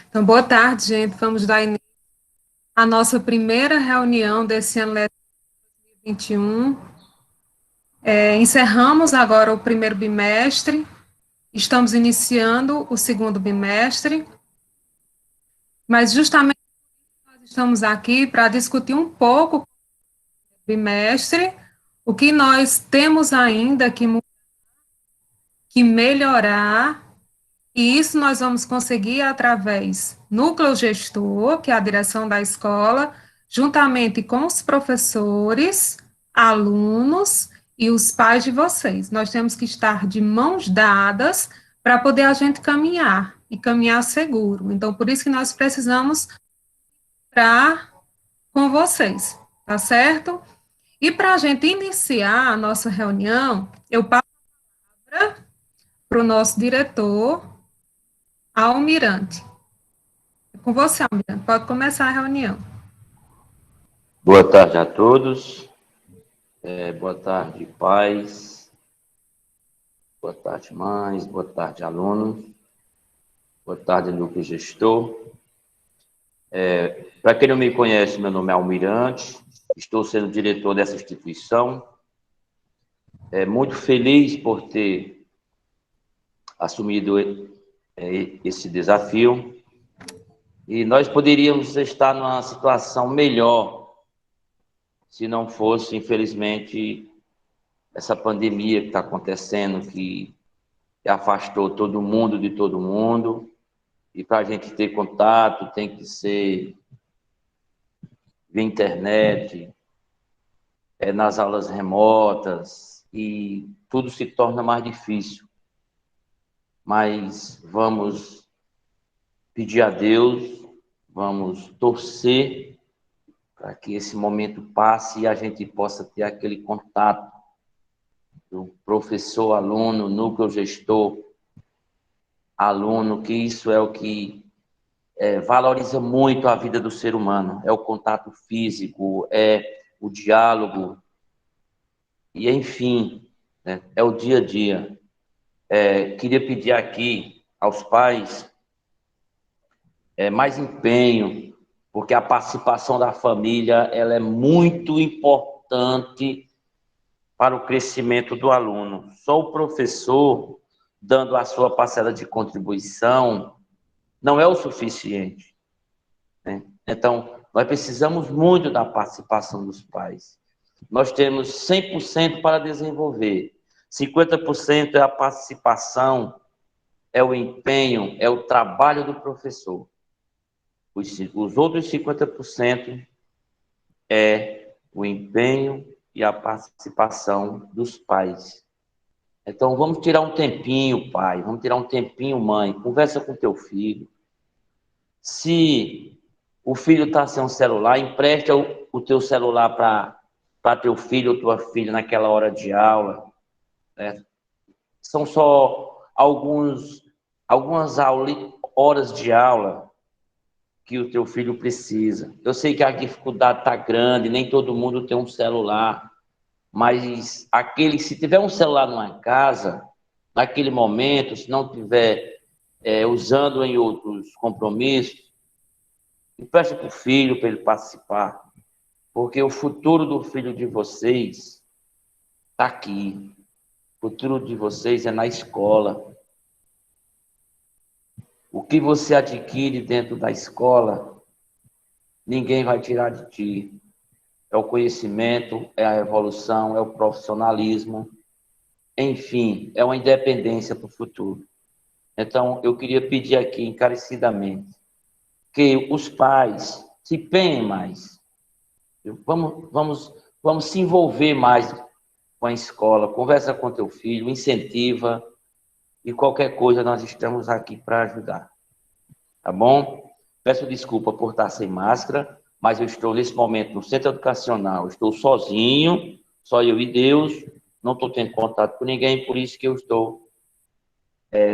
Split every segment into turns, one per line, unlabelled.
Então, boa tarde, gente. Vamos dar início à nossa primeira reunião desse ano letivo 21. Encerramos agora o primeiro bimestre, estamos iniciando o segundo bimestre, mas justamente nós estamos aqui para discutir um pouco o bimestre, o que nós temos ainda que melhorar, e isso nós vamos conseguir através do núcleo gestor, que é a direção da escola, juntamente com os professores, alunos e os pais de vocês. Nós temos que estar de mãos dadas para poder a gente caminhar e caminhar seguro. Então, por isso que nós precisamos estar com vocês, tá certo? E para a gente iniciar a nossa reunião, eu passo para o nosso diretor, Almirante. Com você, Almirante. Pode começar a reunião.
Boa tarde a todos. Boa tarde, pais. Boa tarde, mães. Boa tarde, alunos. Boa tarde, núcleo gestor. Para quem não me conhece, meu nome é Almirante. Estou sendo diretor dessa instituição. Muito feliz por ter assumido esse desafio. E nós poderíamos estar numa situação melhor se não fosse, infelizmente, essa pandemia que está acontecendo, que afastou todo mundo de todo mundo, e para a gente ter contato tem que ser via internet, nas aulas remotas, e tudo se torna mais difícil. Mas vamos pedir a Deus, vamos torcer para que esse momento passe e a gente possa ter aquele contato do professor, aluno, núcleo gestor, aluno, que isso é o que valoriza muito a vida do ser humano, é o contato físico, é o diálogo, e enfim, né, é o dia a dia. Queria pedir aqui aos pais mais empenho, porque a participação da família ela é muito importante para o crescimento do aluno. Só o professor dando a sua parcela de contribuição não é o suficiente, né? Então, nós precisamos muito da participação dos pais. Nós temos 100% para desenvolver. 50% é a participação, é o empenho, é o trabalho do professor. Os outros 50% é o empenho e a participação dos pais. Então, vamos tirar um tempinho, pai, vamos tirar um tempinho, mãe, conversa com teu filho. Se o filho está sem um celular, empresta o teu celular para teu filho ou tua filha naquela hora de aula, né? São só algumas horas de aula que o teu filho precisa. Eu sei que a dificuldade está grande, nem todo mundo tem um celular, mas se tiver um celular numa casa, naquele momento, se não tiver usando em outros compromissos, empresta para o filho para ele participar, porque o futuro do filho de vocês está aqui. O futuro de vocês é na escola. O que você adquire dentro da escola, ninguém vai tirar de ti. É o conhecimento, é a evolução, é o profissionalismo, enfim, é uma independência para o futuro. Então, eu queria pedir aqui encarecidamente que os pais se empenhem mais. Vamos se envolver mais com a escola, conversa com teu filho, incentiva, e qualquer coisa nós estamos aqui para ajudar, tá bom? Peço desculpa por estar sem máscara, mas eu estou nesse momento no centro educacional, estou sozinho, só eu e Deus, não estou tendo contato com ninguém, por isso que eu estou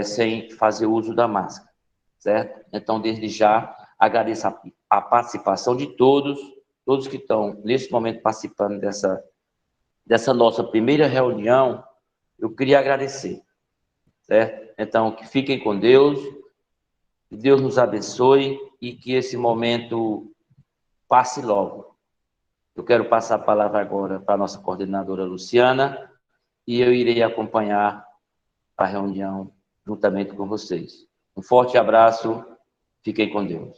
sem fazer uso da máscara, certo? Então, desde já, agradeço a participação de todos que estão nesse momento participando dessa nossa primeira reunião. Eu queria agradecer, certo? Então, que fiquem com Deus, Que Deus nos abençoe e que esse momento passe logo. Eu quero passar a palavra agora para a nossa coordenadora Luciana e eu irei acompanhar a reunião juntamente com vocês. Um forte abraço, fiquem com Deus.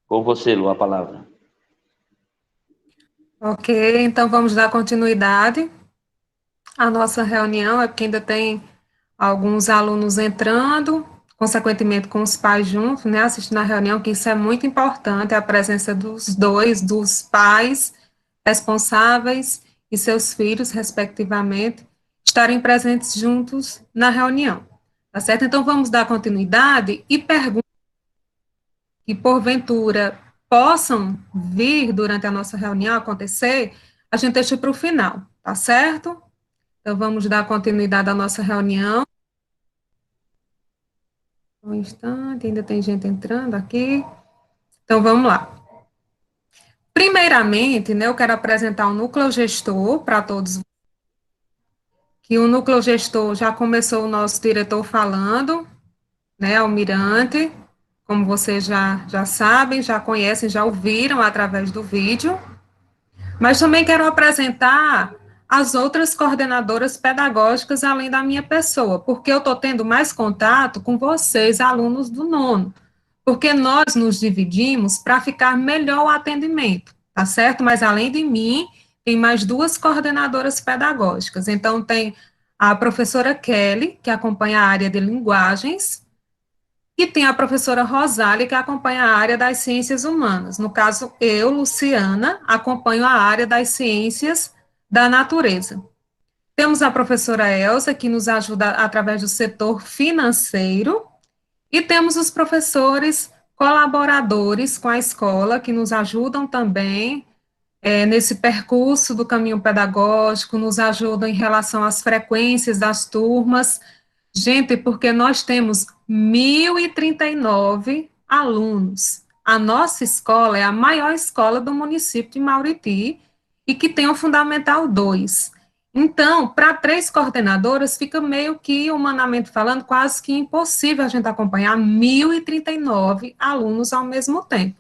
Com você, Lu, a palavra.
Ok, então vamos dar continuidade à nossa reunião, é porque ainda tem alguns alunos entrando, consequentemente com os pais juntos, né, assistindo a reunião, que isso é muito importante, a presença dos pais responsáveis e seus filhos, respectivamente, estarem presentes juntos na reunião, tá certo? Então, vamos dar continuidade e perguntas que, porventura, possam vir durante a nossa reunião acontecer, a gente deixa para o final, tá certo? Então, vamos dar continuidade à nossa reunião. Um instante, ainda tem gente entrando aqui. Então, vamos lá. Primeiramente, né, eu quero apresentar o núcleo gestor para todos, que o núcleo gestor já começou o nosso diretor falando, né, Almirante, como vocês já sabem, já conhecem, já ouviram através do vídeo, mas também quero apresentar as outras coordenadoras pedagógicas além da minha pessoa, porque eu estou tendo mais contato com vocês, alunos do nono, porque nós nos dividimos para ficar melhor o atendimento, tá certo? Mas além de mim, tem mais duas coordenadoras pedagógicas. Então, tem a professora Kelly, que acompanha a área de linguagens, e tem a professora Rosália, que acompanha a área das ciências humanas. No caso, eu, Luciana, acompanho a área das ciências da natureza. Temos a professora Elza, que nos ajuda através do setor financeiro, e temos os professores colaboradores com a escola, que nos ajudam também nesse percurso do caminho pedagógico, nos ajudam em relação às frequências das turmas. Gente, porque nós temos 1.039 alunos. A nossa escola é a maior escola do município de Mauriti e que tem o Fundamental 2. Então, para três coordenadoras, fica meio que, humanamente falando, quase que impossível a gente acompanhar 1.039 alunos ao mesmo tempo.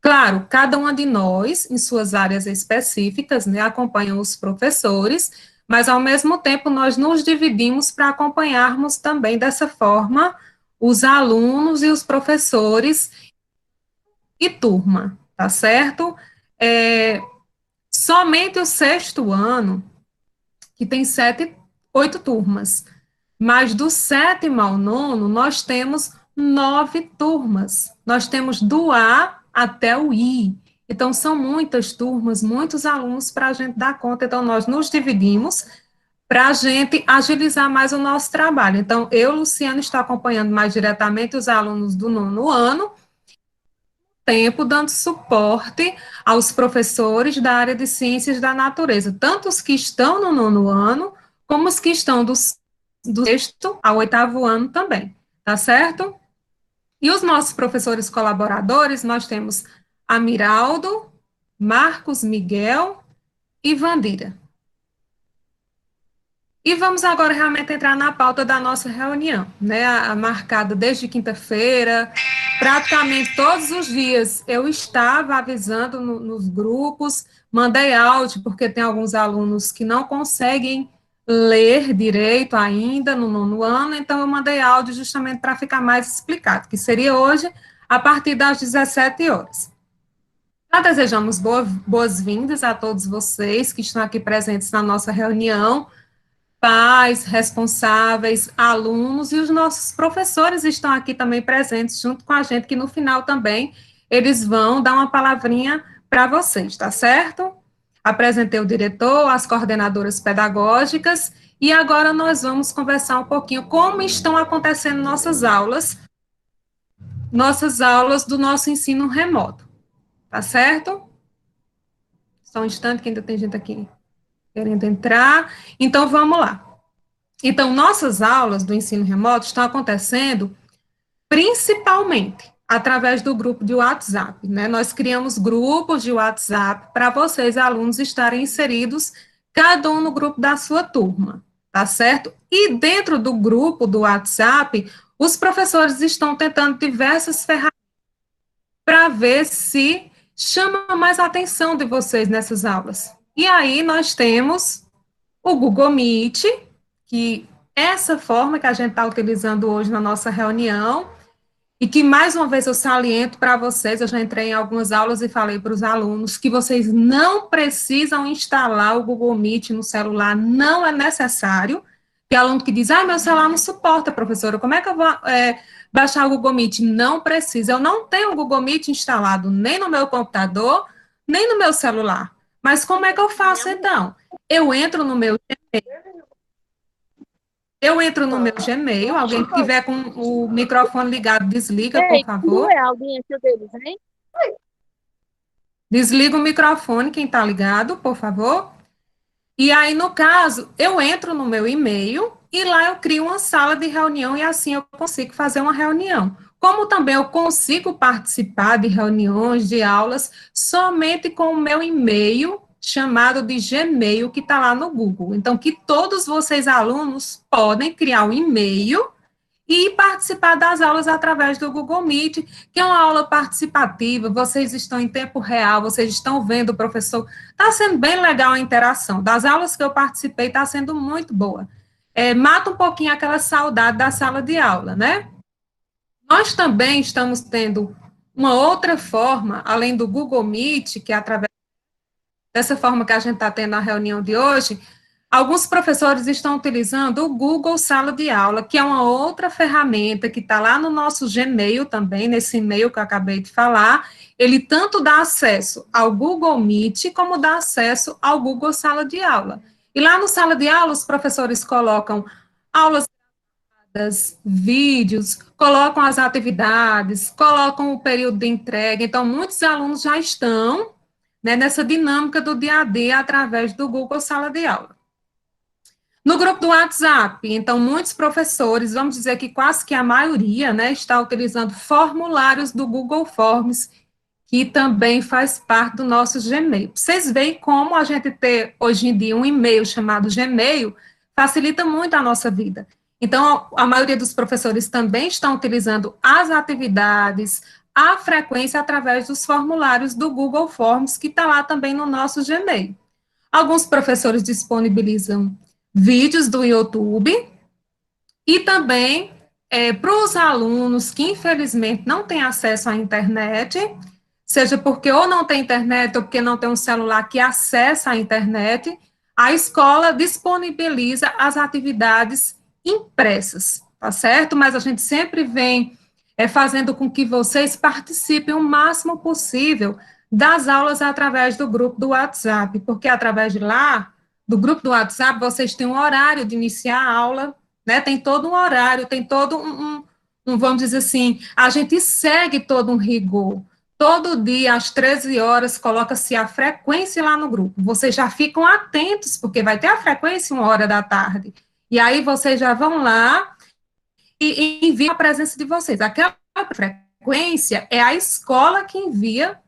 Claro, cada uma de nós, em suas áreas específicas, né, acompanham os professores, mas ao mesmo tempo nós nos dividimos para acompanharmos também dessa forma os alunos e os professores e turma, tá certo? Somente o sexto ano, que tem 8 turmas, mas do sétimo ao nono, nós temos 9 turmas. Nós temos do A até o I. Então, são muitas turmas, muitos alunos para a gente dar conta. Então, nós nos dividimos para a gente agilizar mais o nosso trabalho. Então, eu, Luciano, estou acompanhando mais diretamente os alunos do nono ano, tempo dando suporte aos professores da área de ciências da natureza, tanto os que estão no nono ano, como os que estão do sexto ao oitavo ano também, tá certo? E os nossos professores colaboradores, nós temos Amiraldo, Marcos Miguel e Vandira. E vamos agora realmente entrar na pauta da nossa reunião, né, marcada desde quinta-feira, praticamente todos os dias eu estava avisando nos grupos, mandei áudio, porque tem alguns alunos que não conseguem ler direito ainda no nono ano, então eu mandei áudio justamente para ficar mais explicado, que seria hoje, a partir das 17 horas. Já desejamos boas-vindas a todos vocês que estão aqui presentes na nossa reunião, pais, responsáveis, alunos e os nossos professores estão aqui também presentes junto com a gente, que no final também eles vão dar uma palavrinha para vocês, tá certo? Apresentei o diretor, as coordenadoras pedagógicas e agora nós vamos conversar um pouquinho como estão acontecendo nossas aulas do nosso ensino remoto, tá certo? Só um instante que ainda tem gente aqui querendo entrar. Então, vamos lá. Então, nossas aulas do ensino remoto estão acontecendo principalmente através do grupo de WhatsApp, né? Nós criamos grupos de WhatsApp para vocês, alunos, estarem inseridos, cada um no grupo da sua turma, tá certo? E dentro do grupo do WhatsApp, os professores estão tentando diversas ferramentas para ver se chama mais a atenção de vocês nessas aulas. E aí nós temos o Google Meet, que essa forma que a gente está utilizando hoje na nossa reunião, e que, mais uma vez, eu saliento para vocês, eu já entrei em algumas aulas e falei para os alunos que vocês não precisam instalar o Google Meet no celular, não é necessário. Tem aluno que diz, meu celular não suporta, professora, como é que eu vou baixar o Google Meet? Não precisa, eu não tenho o Google Meet instalado nem no meu computador, nem no meu celular. Mas como é que eu faço, então? Eu entro no meu Gmail, alguém que tiver com o microfone ligado, desliga, por favor.
É a audiência deles, hein?
Desliga o microfone, quem está ligado, por favor. E aí, no caso, eu entro no meu e-mail e lá eu crio uma sala de reunião e assim eu consigo fazer uma reunião. Como também eu consigo participar de reuniões, de aulas, somente com o meu e-mail chamado de Gmail, que está lá no Google. Então, que todos vocês, alunos, podem criar um e-mail e participar das aulas através do Google Meet, que é uma aula participativa, vocês estão em tempo real, vocês estão vendo o professor, está sendo bem legal a interação, das aulas que eu participei está sendo muito boa, mata um pouquinho aquela saudade da sala de aula, né? Nós também estamos tendo uma outra forma, além do Google Meet, que é através dessa forma que a gente está tendo a reunião de hoje, alguns professores estão utilizando o Google Sala de Aula, que é uma outra ferramenta que está lá no nosso Gmail também, nesse e-mail que eu acabei de falar. Ele tanto dá acesso ao Google Meet, como dá acesso ao Google Sala de Aula. E lá no Sala de Aula, os professores colocam aulas, vídeos, colocam as atividades, colocam o período de entrega. Então, muitos alunos já estão, né, nessa dinâmica do dia a dia através do Google Sala de Aula. No grupo do WhatsApp, então, muitos professores, vamos dizer que quase que a maioria, né, está utilizando formulários do Google Forms, que também faz parte do nosso Gmail. Vocês veem como a gente ter, hoje em dia, um e-mail chamado Gmail, facilita muito a nossa vida. Então, a maioria dos professores também estão utilizando as atividades, a frequência através dos formulários do Google Forms, que está lá também no nosso Gmail. Alguns professores disponibilizam vídeos do YouTube e também para os alunos que, infelizmente, não têm acesso à internet, seja porque ou não tem internet ou porque não tem um celular que acessa a internet, a escola disponibiliza as atividades impressas, tá certo? Mas a gente sempre vem fazendo com que vocês participem o máximo possível das aulas através do grupo do WhatsApp, porque através de lá, do grupo do WhatsApp, vocês têm um horário de iniciar a aula, né? Tem todo um horário, tem todo vamos dizer assim, a gente segue todo um rigor. Todo dia, às 13 horas, coloca-se a frequência lá no grupo. Vocês já ficam atentos, porque vai ter a frequência 1 hora da tarde. E aí vocês já vão lá e enviam a presença de vocês. Aquela frequência é a escola que envia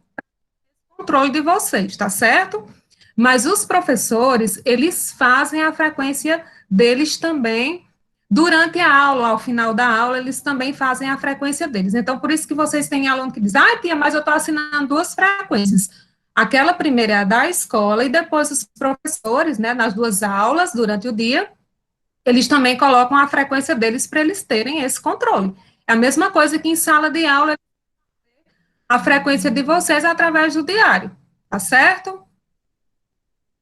o controle de vocês, tá certo? Mas os professores, eles fazem a frequência deles também durante a aula, ao final da aula, eles também fazem a frequência deles. Então, por isso que vocês têm aluno que diz, tia, mas eu estou assinando 2 frequências. Aquela primeira é a da escola, e depois os professores, né, nas 2 aulas, durante o dia, eles também colocam a frequência deles para eles terem esse controle. É a mesma coisa que em sala de aula, a frequência de vocês através do diário, tá certo?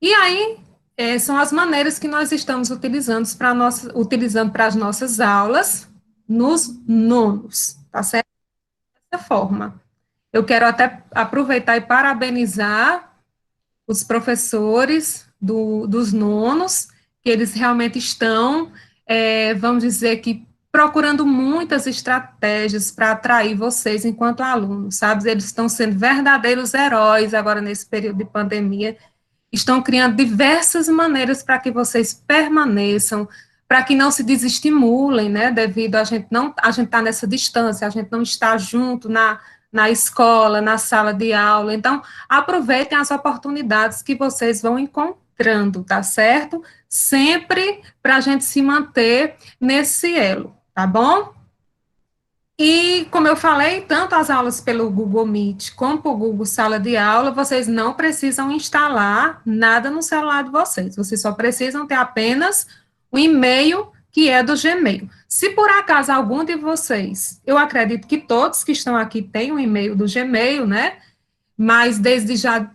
E aí, são as maneiras que nós estamos utilizando para as nossas aulas nos nonos, tá certo? Dessa forma. Eu quero até aproveitar e parabenizar os professores dos nonos, que eles realmente estão, vamos dizer que, procurando muitas estratégias para atrair vocês enquanto alunos, sabe? Eles estão sendo verdadeiros heróis agora nesse período de pandemia, estão criando diversas maneiras para que vocês permaneçam, para que não se desestimulem, né, devido a gente estar nessa distância, a gente não está junto na escola, na sala de aula. Então, aproveitem as oportunidades que vocês vão entrando, tá certo? Sempre para a gente se manter nesse elo, tá bom? E, como eu falei, tanto as aulas pelo Google Meet como pelo Google Sala de Aula, vocês não precisam instalar nada no celular de vocês só precisam ter apenas o e-mail que é do Gmail. Se por acaso algum de vocês, eu acredito que todos que estão aqui têm um e-mail do Gmail, né? Mas desde já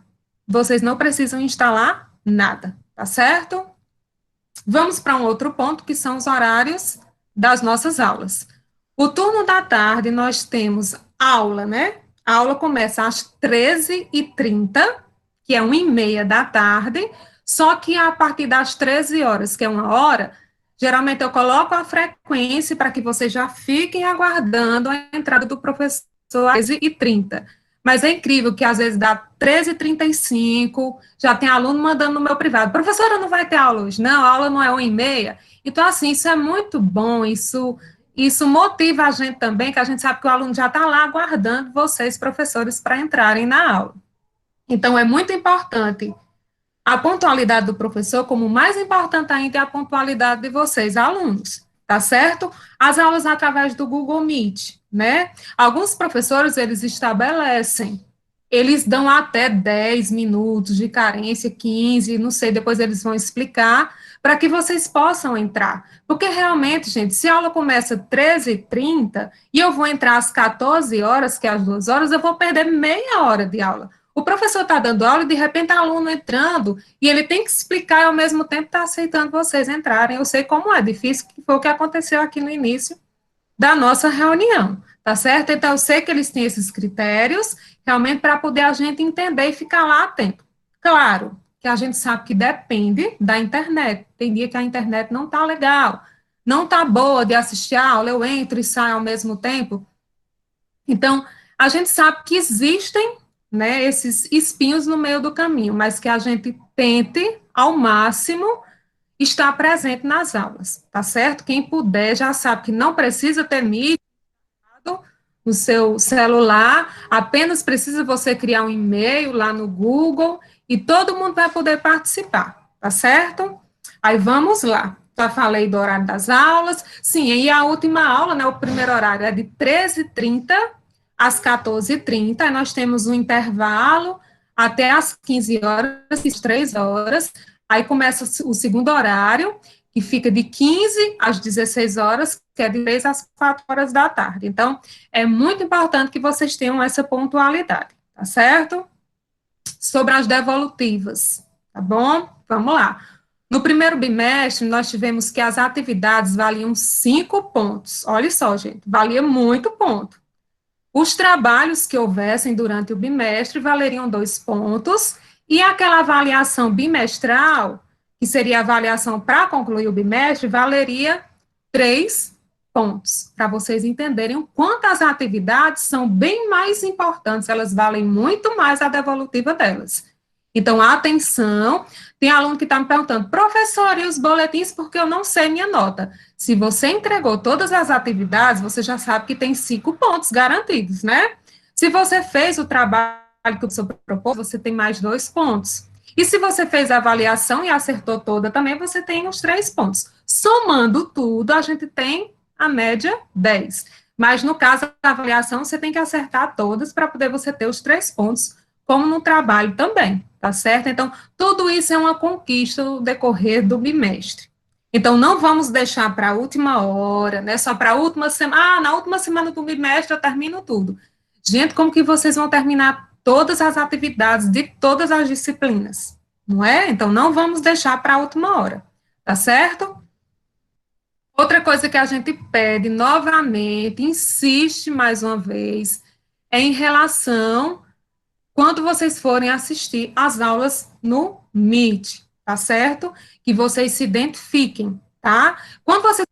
vocês não precisam instalar nada, tá certo? Vamos para um outro ponto, que são os horários das nossas aulas. O turno da tarde, nós temos aula, né? A aula começa às 13h30, que é 1h30 da tarde, só que a partir das 13 horas, que é 1 hora, geralmente eu coloco a frequência para que vocês já fiquem aguardando a entrada do professor às 13h30. Mas é incrível que às vezes dá 13h35, já tem aluno mandando no meu privado, professora, não vai ter aula hoje? Não, a aula não é 1h30. Então, assim, isso é muito bom, isso motiva a gente também, que a gente sabe que o aluno já está lá aguardando vocês, professores, para entrarem na aula. Então, é muito importante a pontualidade do professor, como mais importante ainda é a pontualidade de vocês, alunos, tá certo? As aulas através do Google Meet, né? Alguns professores, eles estabelecem, eles dão até 10 minutos de carência, 15, não sei, depois eles vão explicar, para que vocês possam entrar. Porque realmente, gente, se a aula começa 13h30 e eu vou entrar às 14 horas, que é às 2 horas, eu vou perder meia hora de aula. O professor está dando aula e, de repente, o aluno entrando, e ele tem que explicar e, ao mesmo tempo, está aceitando vocês entrarem. Eu sei como é difícil, que foi o que aconteceu aqui no início da nossa reunião, tá certo? Então, eu sei que eles têm esses critérios, realmente, para poder a gente entender e ficar lá atento. Claro que a gente sabe que depende da internet. Tem dia que a internet não está legal, não está boa de assistir a aula, eu entro e saio ao mesmo tempo. Então, a gente sabe que existem, né, esses espinhos no meio do caminho, mas que a gente tente, ao máximo, estar presente nas aulas, tá certo? Quem puder já sabe que não precisa ter Meet no seu celular, apenas precisa você criar um e-mail lá no Google e todo mundo vai poder participar, tá certo? Aí vamos lá. Já falei do horário das aulas. Sim, e a última aula, né, o primeiro horário é de 13h30 às 14h30, aí nós temos um intervalo até às 15 horas, 3 horas, aí começa o segundo horário, que fica de 15 às 16 horas, que é de 3 às 4 horas da tarde. Então, é muito importante que vocês tenham essa pontualidade, tá certo? Sobre as devolutivas, tá bom? Vamos lá. No primeiro bimestre, nós tivemos que as atividades valiam 5 pontos. Olha só, gente, valia muito ponto. Os trabalhos que houvessem durante o bimestre valeriam 2 pontos, e aquela avaliação bimestral, que seria a avaliação para concluir o bimestre, valeria 3 pontos, para vocês entenderem o quanto as atividades são bem mais importantes, elas valem muito mais a devolutiva delas. Então, atenção, tem aluno que está me perguntando, professor, e os boletins, porque eu não sei minha nota. Se você entregou todas as atividades, você já sabe que tem 5 pontos garantidos, né? Se você fez o trabalho que o professor propôs, você tem mais 2 pontos. E se você fez a avaliação e acertou toda também, você tem os 3 pontos. Somando tudo, a gente tem a média 10. Mas no caso da avaliação, você tem que acertar todas para poder você ter os 3 pontos, como no trabalho também, tá certo? Então, tudo isso é uma conquista no decorrer do bimestre. Então, não vamos deixar para a última hora, né? Só para a última semana. Ah, na última semana do bimestre eu termino tudo. Gente, como que vocês vão terminar todas as atividades de todas as disciplinas? Não é? Então, não vamos deixar para a última hora, tá certo? Outra coisa que a gente pede novamente, insiste mais uma vez, é em relação quando vocês forem assistir às aulas no Meet, tá certo? Que vocês se identifiquem, tá? Quando vocês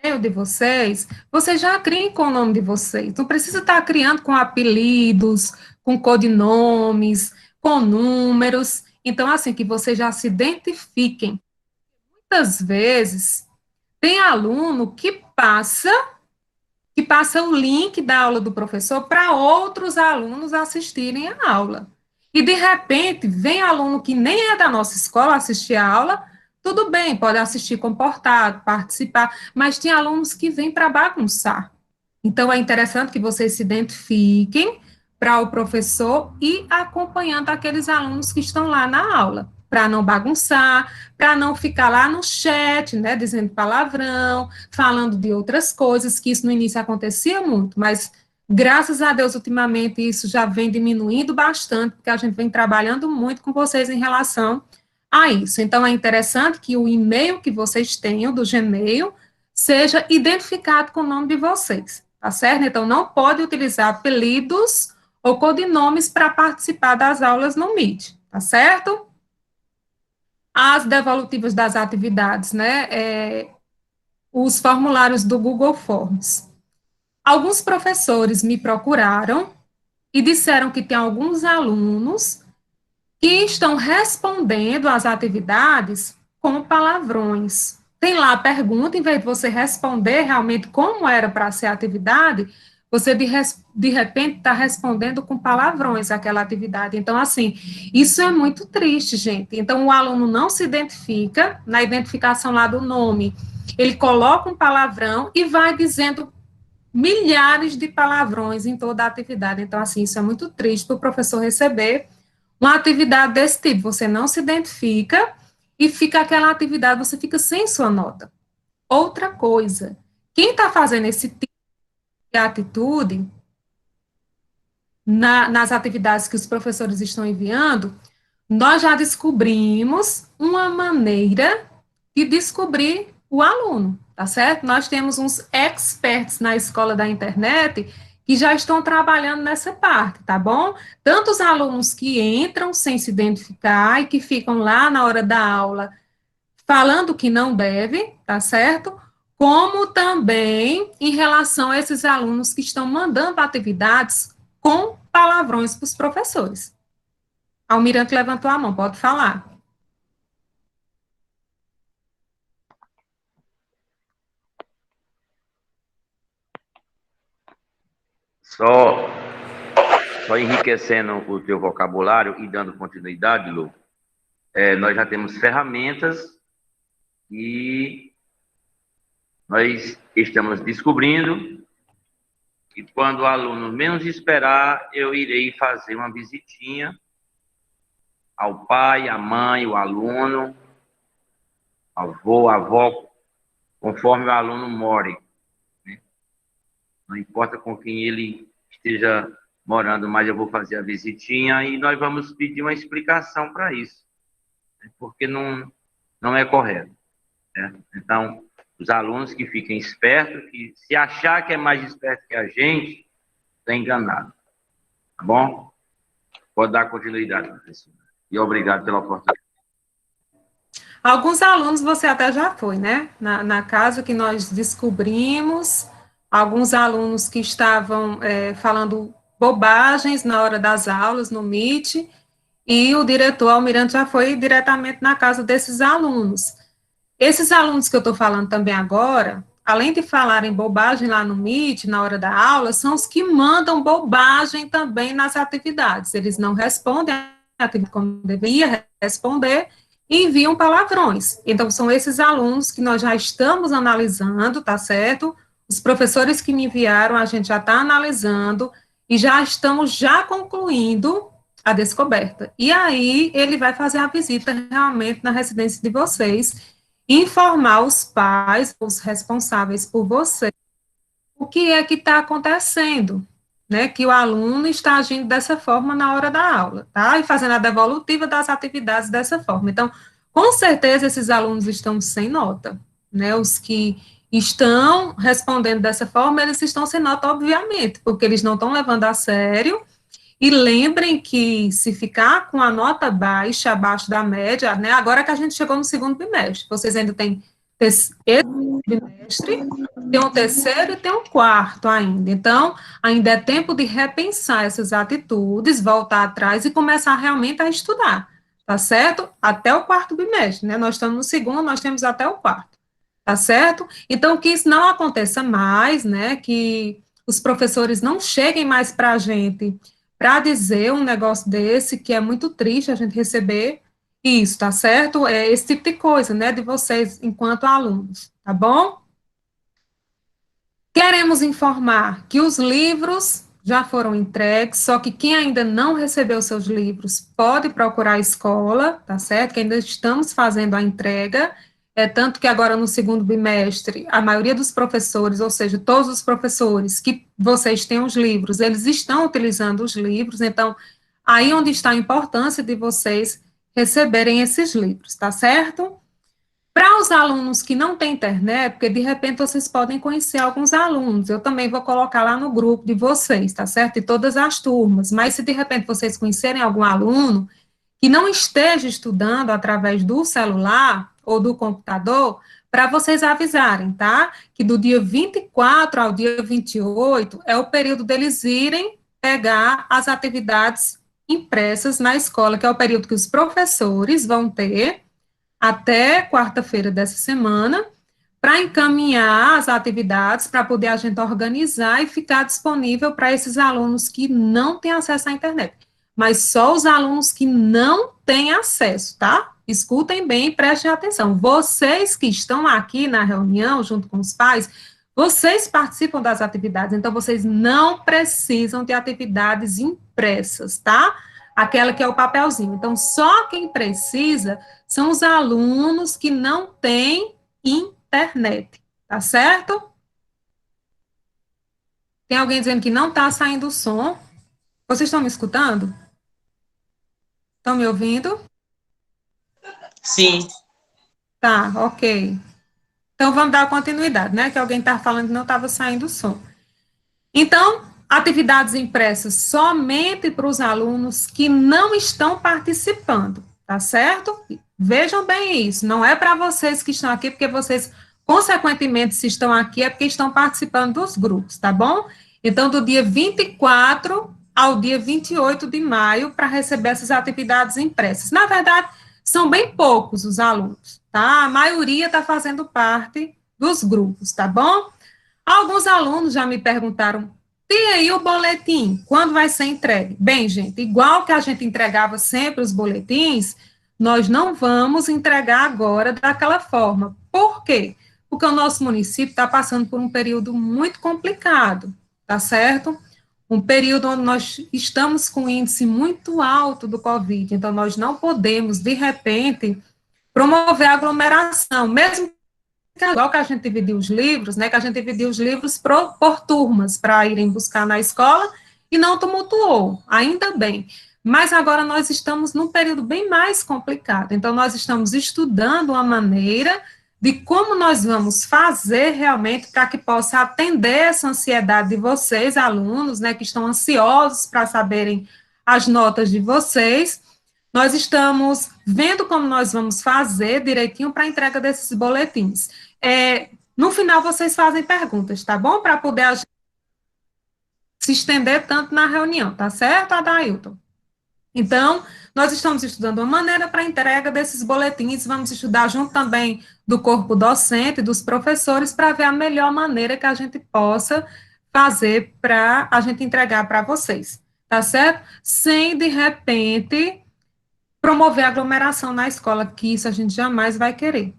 e-mail de vocês, vocês já criem com o nome de vocês. Não precisa estar criando com apelidos, com codinomes, com números. Então, assim, que vocês já se identifiquem. Muitas vezes, tem aluno que passa o link da aula do professor para outros alunos assistirem a aula. E, de repente, vem aluno que nem é da nossa escola assistir a aula, tudo bem, pode assistir comportado, participar, mas tem alunos que vêm para bagunçar. Então, é interessante que vocês se identifiquem para o professor e acompanhando aqueles alunos que estão lá na aula, para não bagunçar, para não ficar lá no chat, né, dizendo palavrão, falando de outras coisas, que isso no início acontecia muito, mas graças a Deus, ultimamente, isso já vem diminuindo bastante, porque a gente vem trabalhando muito com vocês em relação a isso. Então, é interessante que o e-mail que vocês tenham do Gmail seja identificado com o nome de vocês, tá certo? Então, não pode utilizar apelidos ou codinomes para participar das aulas no Meet, tá certo? As devolutivas das atividades, né? Os formulários do Google Forms. Alguns professores me procuraram e disseram que tem alguns alunos que estão respondendo às atividades com palavrões. Tem lá a pergunta, em vez de você responder realmente como era para ser a atividade, você de repente está respondendo com palavrões aquela atividade. Então, assim, isso é muito triste, gente. Então, o aluno não se identifica, na identificação lá do nome, ele coloca um palavrão e vai dizendo milhares de palavrões em toda a atividade. Então, assim, isso é muito triste para o professor receber uma atividade desse tipo. Você não se identifica e fica aquela atividade, você fica sem sua nota. Outra coisa, quem está fazendo esse tipo de atitude nas atividades que os professores estão enviando, nós já descobrimos uma maneira de descobrir o aluno, tá certo? Nós temos uns experts na escola da internet que já estão trabalhando nessa parte, tá bom? Tanto os alunos que entram sem se identificar e que ficam lá na hora da aula falando que não deve, tá certo? Como também em relação a esses alunos que estão mandando atividades com palavrões para os professores. Almirante levantou a mão, pode falar.
Só, só enriquecendo o teu vocabulário e dando continuidade, Lu, nós já temos ferramentas e nós estamos descobrindo que quando o aluno menos esperar, eu irei fazer uma visitinha ao pai, à mãe, o aluno, avô, avó, conforme o aluno more, né? Não importa com quem ele esteja morando, mas eu vou fazer a visitinha e nós vamos pedir uma explicação para isso, né? Porque não é correto, né? Então, os alunos que fiquem espertos, que se achar que é mais esperto que a gente, está enganado, tá bom? Pode dar continuidade, professor. E obrigado pela oportunidade.
Alguns alunos você até já foi, né? Na casa que nós descobrimos, alguns alunos que estavam falando bobagens na hora das aulas, no Meet, e o diretor Almirante já foi diretamente na casa desses alunos. Esses alunos que eu estou falando também agora, além de falarem bobagem lá no Meet, na hora da aula, são os que mandam bobagem também nas atividades. Eles não respondem a atividade como deveria responder e enviam palavrões. Então, são esses alunos que nós já estamos analisando, tá certo? Os professores que me enviaram, a gente já está analisando e já estamos já concluindo a descoberta. E aí, ele vai fazer a visita realmente na residência de vocês, informar os pais, os responsáveis por você, o que é que está acontecendo, né? Que o aluno está agindo dessa forma na hora da aula, tá? E fazendo a devolutiva das atividades dessa forma. Então, com certeza, esses alunos estão sem nota, né? Os que estão respondendo dessa forma, eles estão sem nota, obviamente, porque eles não estão levando a sério. E lembrem que se ficar com a nota baixa, abaixo da média, né, agora que a gente chegou no segundo bimestre, vocês ainda têm esse bimestre, tem um terceiro e tem um quarto ainda. Então, ainda é tempo de repensar essas atitudes, voltar atrás e começar realmente a estudar, tá certo? Até o quarto bimestre, né? Nós estamos no segundo, nós temos até o quarto, tá certo? Então, que isso não aconteça mais, né? Que os professores não cheguem mais para a gente para dizer um negócio desse, que é muito triste a gente receber isso, tá certo? É esse tipo de coisa, né, de vocês enquanto alunos, tá bom? Queremos informar que os livros já foram entregues, só que quem ainda não recebeu seus livros pode procurar a escola, tá certo? Que ainda estamos fazendo a entrega, tanto que agora no segundo bimestre, a maioria dos professores, ou seja, todos os professores que vocês têm os livros, eles estão utilizando os livros, então, aí onde está a importância de vocês receberem esses livros, tá certo? Para os alunos que não têm internet, porque de repente vocês podem conhecer alguns alunos, eu também vou colocar lá no grupo de vocês, tá certo? E todas as turmas, mas se de repente vocês conhecerem algum aluno que não esteja estudando através do celular ou do computador, para vocês avisarem, tá? Que do dia 24 ao dia 28 é o período deles irem pegar as atividades impressas na escola, que é o período que os professores vão ter até quarta-feira dessa semana, para encaminhar as atividades, para poder a gente organizar e ficar disponível para esses alunos que não têm acesso à internet. Mas só os alunos que não têm acesso, tá? Escutem bem e prestem atenção. Vocês que estão aqui na reunião, junto com os pais, vocês participam das atividades, então vocês não precisam de atividades impressas, tá? Aquela que é o papelzinho. Então, só quem precisa são os alunos que não têm internet, tá certo? Tem alguém dizendo que não está saindo o som. Vocês estão me escutando? Estão me ouvindo?
Sim.
Tá, ok. Então, vamos dar continuidade, né? Que alguém está falando que não estava saindo o som. Então, atividades impressas somente para os alunos que não estão participando, tá certo? Vejam bem isso, não é para vocês que estão aqui, porque vocês, consequentemente, se estão aqui, é porque estão participando dos grupos, tá bom? Então, do dia 24 ao dia 28 de maio, para receber essas atividades impressas. Na verdade, são bem poucos os alunos, tá? A maioria está fazendo parte dos grupos, tá bom? Alguns alunos já me perguntaram, e aí o boletim, quando vai ser entregue? Bem, gente, igual que a gente entregava sempre os boletins, nós não vamos entregar agora daquela forma. Por quê? Porque o nosso município está passando por um período muito complicado, tá certo? Um período onde nós estamos com um índice muito alto do Covid, então nós não podemos, de repente, promover aglomeração, mesmo igual que a gente dividiu os livros, né, que a gente dividiu os livros por turmas para irem buscar na escola e não tumultuou, ainda bem. Mas agora nós estamos num período bem mais complicado, então nós estamos estudando uma maneira de como nós vamos fazer realmente para que possa atender essa ansiedade de vocês, alunos, né, que estão ansiosos para saberem as notas de vocês. Nós estamos vendo como nós vamos fazer direitinho para a entrega desses boletins. No final, vocês fazem perguntas, tá bom? Para poder a gente se estender tanto na reunião, tá certo, Adailton? Então, nós estamos estudando uma maneira para a entrega desses boletins, vamos estudar junto também do corpo docente, dos professores, para ver a melhor maneira que a gente possa fazer para a gente entregar para vocês, tá certo? Sem, de repente, promover aglomeração na escola, que isso a gente jamais vai querer.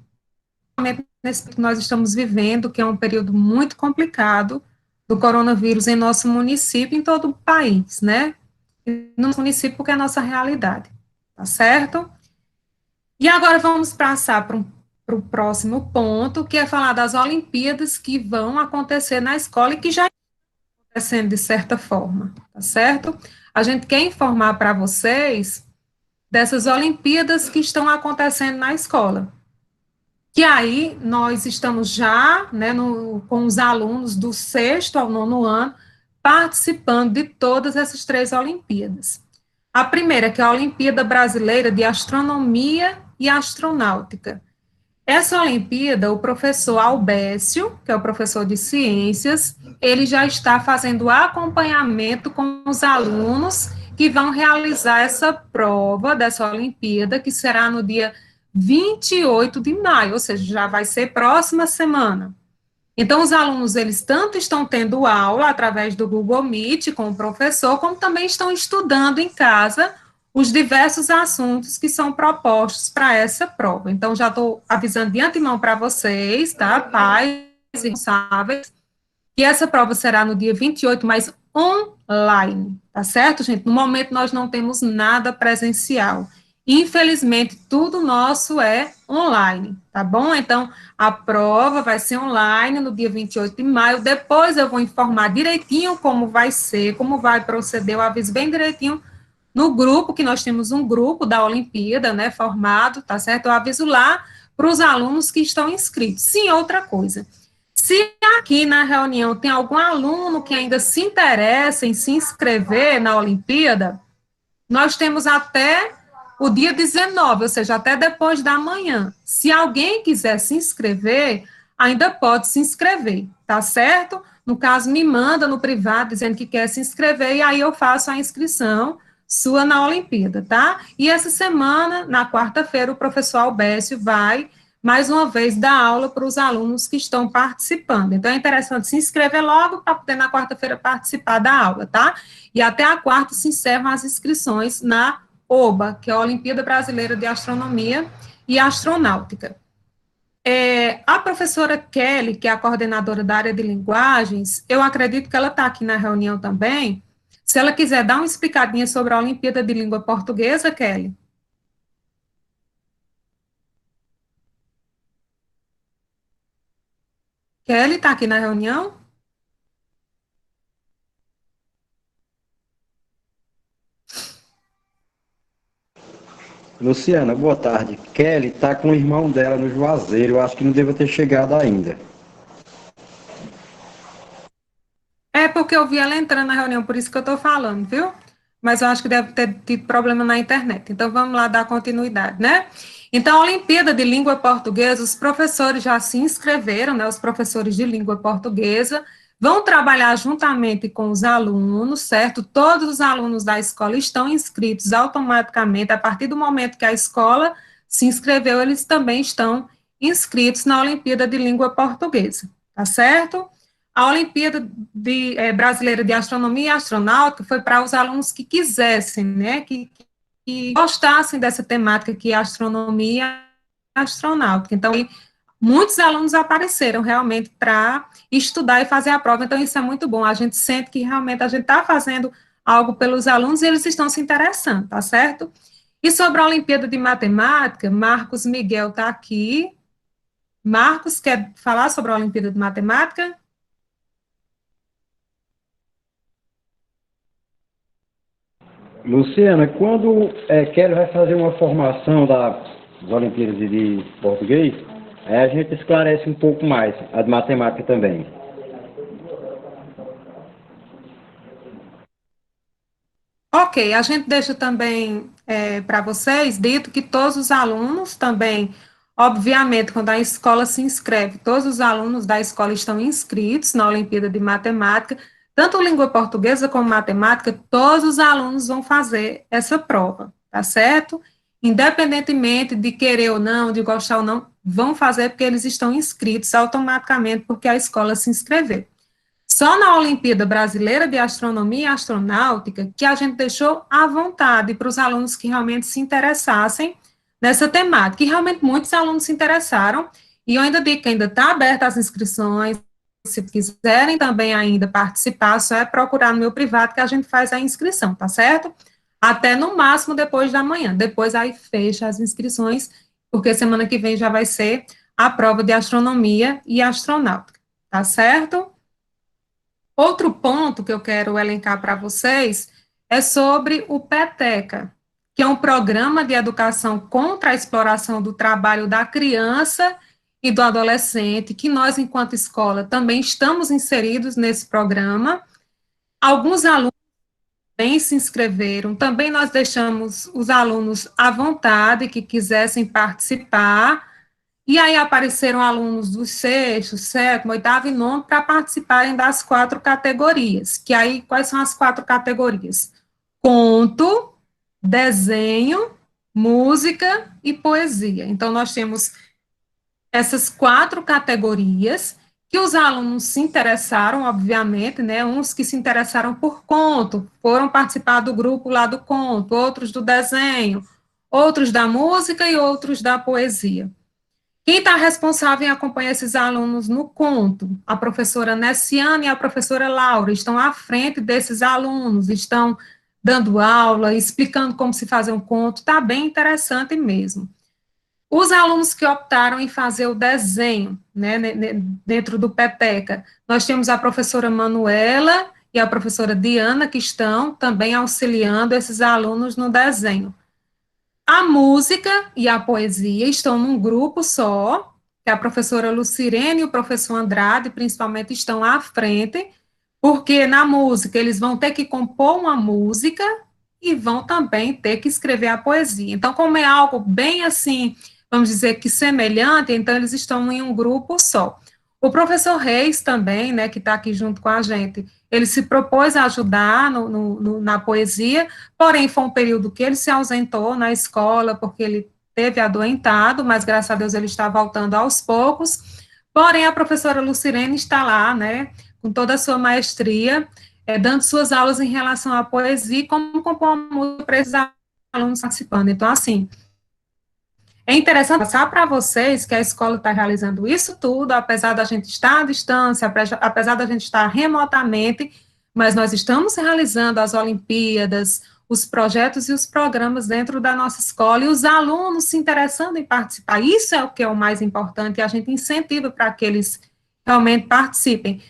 Nesse que nós estamos vivendo, que é um período muito complicado do coronavírus em nosso município, em todo o país, né? E no município, porque é a nossa realidade, tá certo? E agora vamos passar para o próximo ponto, que é falar das Olimpíadas que vão acontecer na escola e que já estão acontecendo de certa forma, tá certo? A gente quer informar para vocês dessas Olimpíadas que estão acontecendo na escola. Que aí nós estamos já, né, com os alunos do sexto ao nono ano, participando de todas essas três Olimpíadas. A primeira, que é a Olimpíada Brasileira de Astronomia e Astronáutica. Essa Olimpíada, o professor Albécio, que é o professor de ciências, ele já está fazendo acompanhamento com os alunos que vão realizar essa prova dessa Olimpíada, que será no dia 28 de maio, ou seja, já vai ser próxima semana. Então, os alunos, eles tanto estão tendo aula através do Google Meet com o professor, como também estão estudando em casa os diversos assuntos que são propostos para essa prova. Então, já estou avisando de antemão para vocês, tá, pais e responsáveis, que essa prova será no dia 28, mas online, tá certo, gente? No momento, nós não temos nada presencial. Infelizmente, tudo nosso é online, tá bom? Então, a prova vai ser online no dia 28 de maio. Depois eu vou informar direitinho como vai ser, como vai proceder. Eu aviso bem direitinho no grupo, que nós temos um grupo da Olimpíada, né, formado, tá certo? Eu aviso lá para os alunos que estão inscritos. Sim, outra coisa. Se aqui na reunião tem algum aluno que ainda se interessa em se inscrever na Olimpíada, nós temos até o dia 19, ou seja, até depois da manhã. Se alguém quiser se inscrever, ainda pode se inscrever, tá certo? No caso, me manda no privado dizendo que quer se inscrever, e aí eu faço a inscrição sua na Olimpíada, tá? E essa semana, na quarta-feira, o professor Albécio vai, mais uma vez, dar aula para os alunos que estão participando. Então, é interessante se inscrever logo para poder, na quarta-feira, participar da aula, tá? E até a quarta se encerram as inscrições na OBA, que é a Olimpíada Brasileira de Astronomia e Astronáutica. A professora Kelly, que é a coordenadora da área de linguagens, eu acredito que ela está aqui na reunião também. Se ela quiser dar uma explicadinha sobre a Olimpíada de Língua Portuguesa, Kelly. Kelly está aqui na reunião?
Luciana, boa tarde. Kelly está com o irmão dela no Juazeiro. Eu acho que não deva ter chegado ainda.
É porque eu vi ela entrando na reunião, por isso que eu estou falando, viu? Mas eu acho que deve ter tido problema na internet. Então, vamos lá dar continuidade, né? Então, a Olimpíada de Língua Portuguesa, os professores já se inscreveram, né? Os professores de língua portuguesa vão trabalhar juntamente com os alunos, certo? Todos os alunos da escola estão inscritos automaticamente. A partir do momento que a escola se inscreveu, eles também estão inscritos na Olimpíada de Língua Portuguesa, tá certo? A Olimpíada Brasileira de Astronomia e Astronáutica foi para os alunos que quisessem, né, que gostassem dessa temática que é astronomia e astronáutica. Então, muitos alunos apareceram realmente para estudar e fazer a prova, então isso é muito bom. A gente sente que realmente a gente está fazendo algo pelos alunos e eles estão se interessando, tá certo? E sobre a Olimpíada de Matemática, Marcos Miguel está aqui. Marcos, quer falar sobre a Olimpíada de Matemática?
Luciana, quando Kelly vai fazer uma formação das Olimpíadas de Português, aí a gente esclarece um pouco mais, a de matemática também.
Ok, a gente deixa também para vocês dito que todos os alunos também, obviamente, quando a escola se inscreve, todos os alunos da escola estão inscritos na Olimpíada de Matemática, tanto língua portuguesa como matemática, todos os alunos vão fazer essa prova, tá certo? Independentemente de querer ou não, de gostar ou não, vão fazer porque eles estão inscritos automaticamente, porque a escola se inscreveu. Só na Olimpíada Brasileira de Astronomia e Astronáutica que a gente deixou à vontade para os alunos que realmente se interessassem nessa temática. E realmente muitos alunos se interessaram, e eu ainda digo que ainda está aberta as inscrições. Se quiserem também ainda participar, só é procurar no meu privado que a gente faz a inscrição, tá certo? Até no máximo depois da manhã. Depois aí fecha as inscrições, porque semana que vem já vai ser a prova de astronomia e astronáutica, tá certo? Outro ponto que eu quero elencar para vocês é sobre o PETECA, que é um programa de educação contra a exploração do trabalho da criança e do adolescente, que nós, enquanto escola, também estamos inseridos nesse programa. Alguns alunos também se inscreveram, também nós deixamos os alunos à vontade que quisessem participar. E aí apareceram alunos do sexto, sétimo, oitavo e nono para participarem das 4 categorias. Que aí, quais são as 4 categorias? Conto, desenho, música e poesia. Então, nós temos essas 4 categorias que os alunos se interessaram, obviamente, né, uns que se interessaram por conto, foram participar do grupo lá do conto, outros do desenho, outros da música e outros da poesia. Quem está responsável em acompanhar esses alunos no conto? A professora Nessiane e a professora Laura estão à frente desses alunos, estão dando aula, explicando como se fazer um conto, está bem interessante mesmo. Os alunos que optaram em fazer o desenho, né, dentro do Peteca, nós temos a professora Manuela e a professora Diana, que estão também auxiliando esses alunos no desenho. A música e a poesia estão num grupo só, que a professora Lucirene e o professor Andrade, principalmente, estão à frente, porque na música eles vão ter que compor uma música e vão também ter que escrever a poesia. Então, como é algo bem assim, vamos dizer que semelhante, então eles estão em um grupo só. O professor Reis também, né, que está aqui junto com a gente, ele se propôs a ajudar na poesia, porém foi um período que ele se ausentou na escola, porque ele teve adoentado, mas graças a Deus ele está voltando aos poucos. Porém, a professora Lucirene está lá, né, com toda a sua maestria, dando suas aulas em relação à poesia, como compor uma música para esses alunos participando. Então, assim, é interessante passar para vocês que a escola está realizando isso tudo, apesar da gente estar à distância, apesar da gente estar remotamente, mas nós estamos realizando as Olimpíadas, os projetos e os programas dentro da nossa escola, e os alunos se interessando em participar. Isso é o que é o mais importante, e a gente incentiva para que eles realmente participem.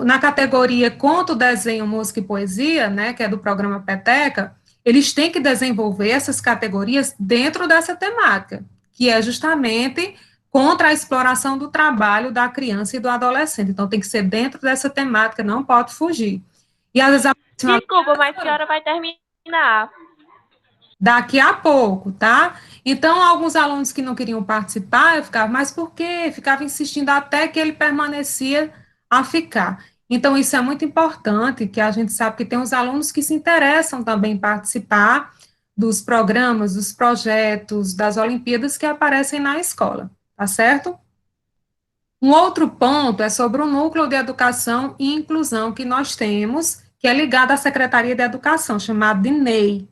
Na categoria conto, desenho, música e poesia, né, que é do programa Peteca, eles têm que desenvolver essas categorias dentro dessa temática, que é justamente contra a exploração do trabalho da criança e do adolescente. Então, tem que ser dentro dessa temática, não pode fugir. E às vezes
Desculpa, mas que hora vai terminar?
Daqui a pouco, tá? Então, alguns alunos que não queriam participar, eu ficava, mas por quê? Ficava insistindo até que ele permanecia a ficar. Então, isso é muito importante, que a gente sabe que tem os alunos que se interessam também em participar dos programas, dos projetos, das Olimpíadas que aparecem na escola, tá certo? Um outro ponto é sobre o núcleo de educação e inclusão que nós temos, que é ligado à Secretaria de Educação, chamado de NEI,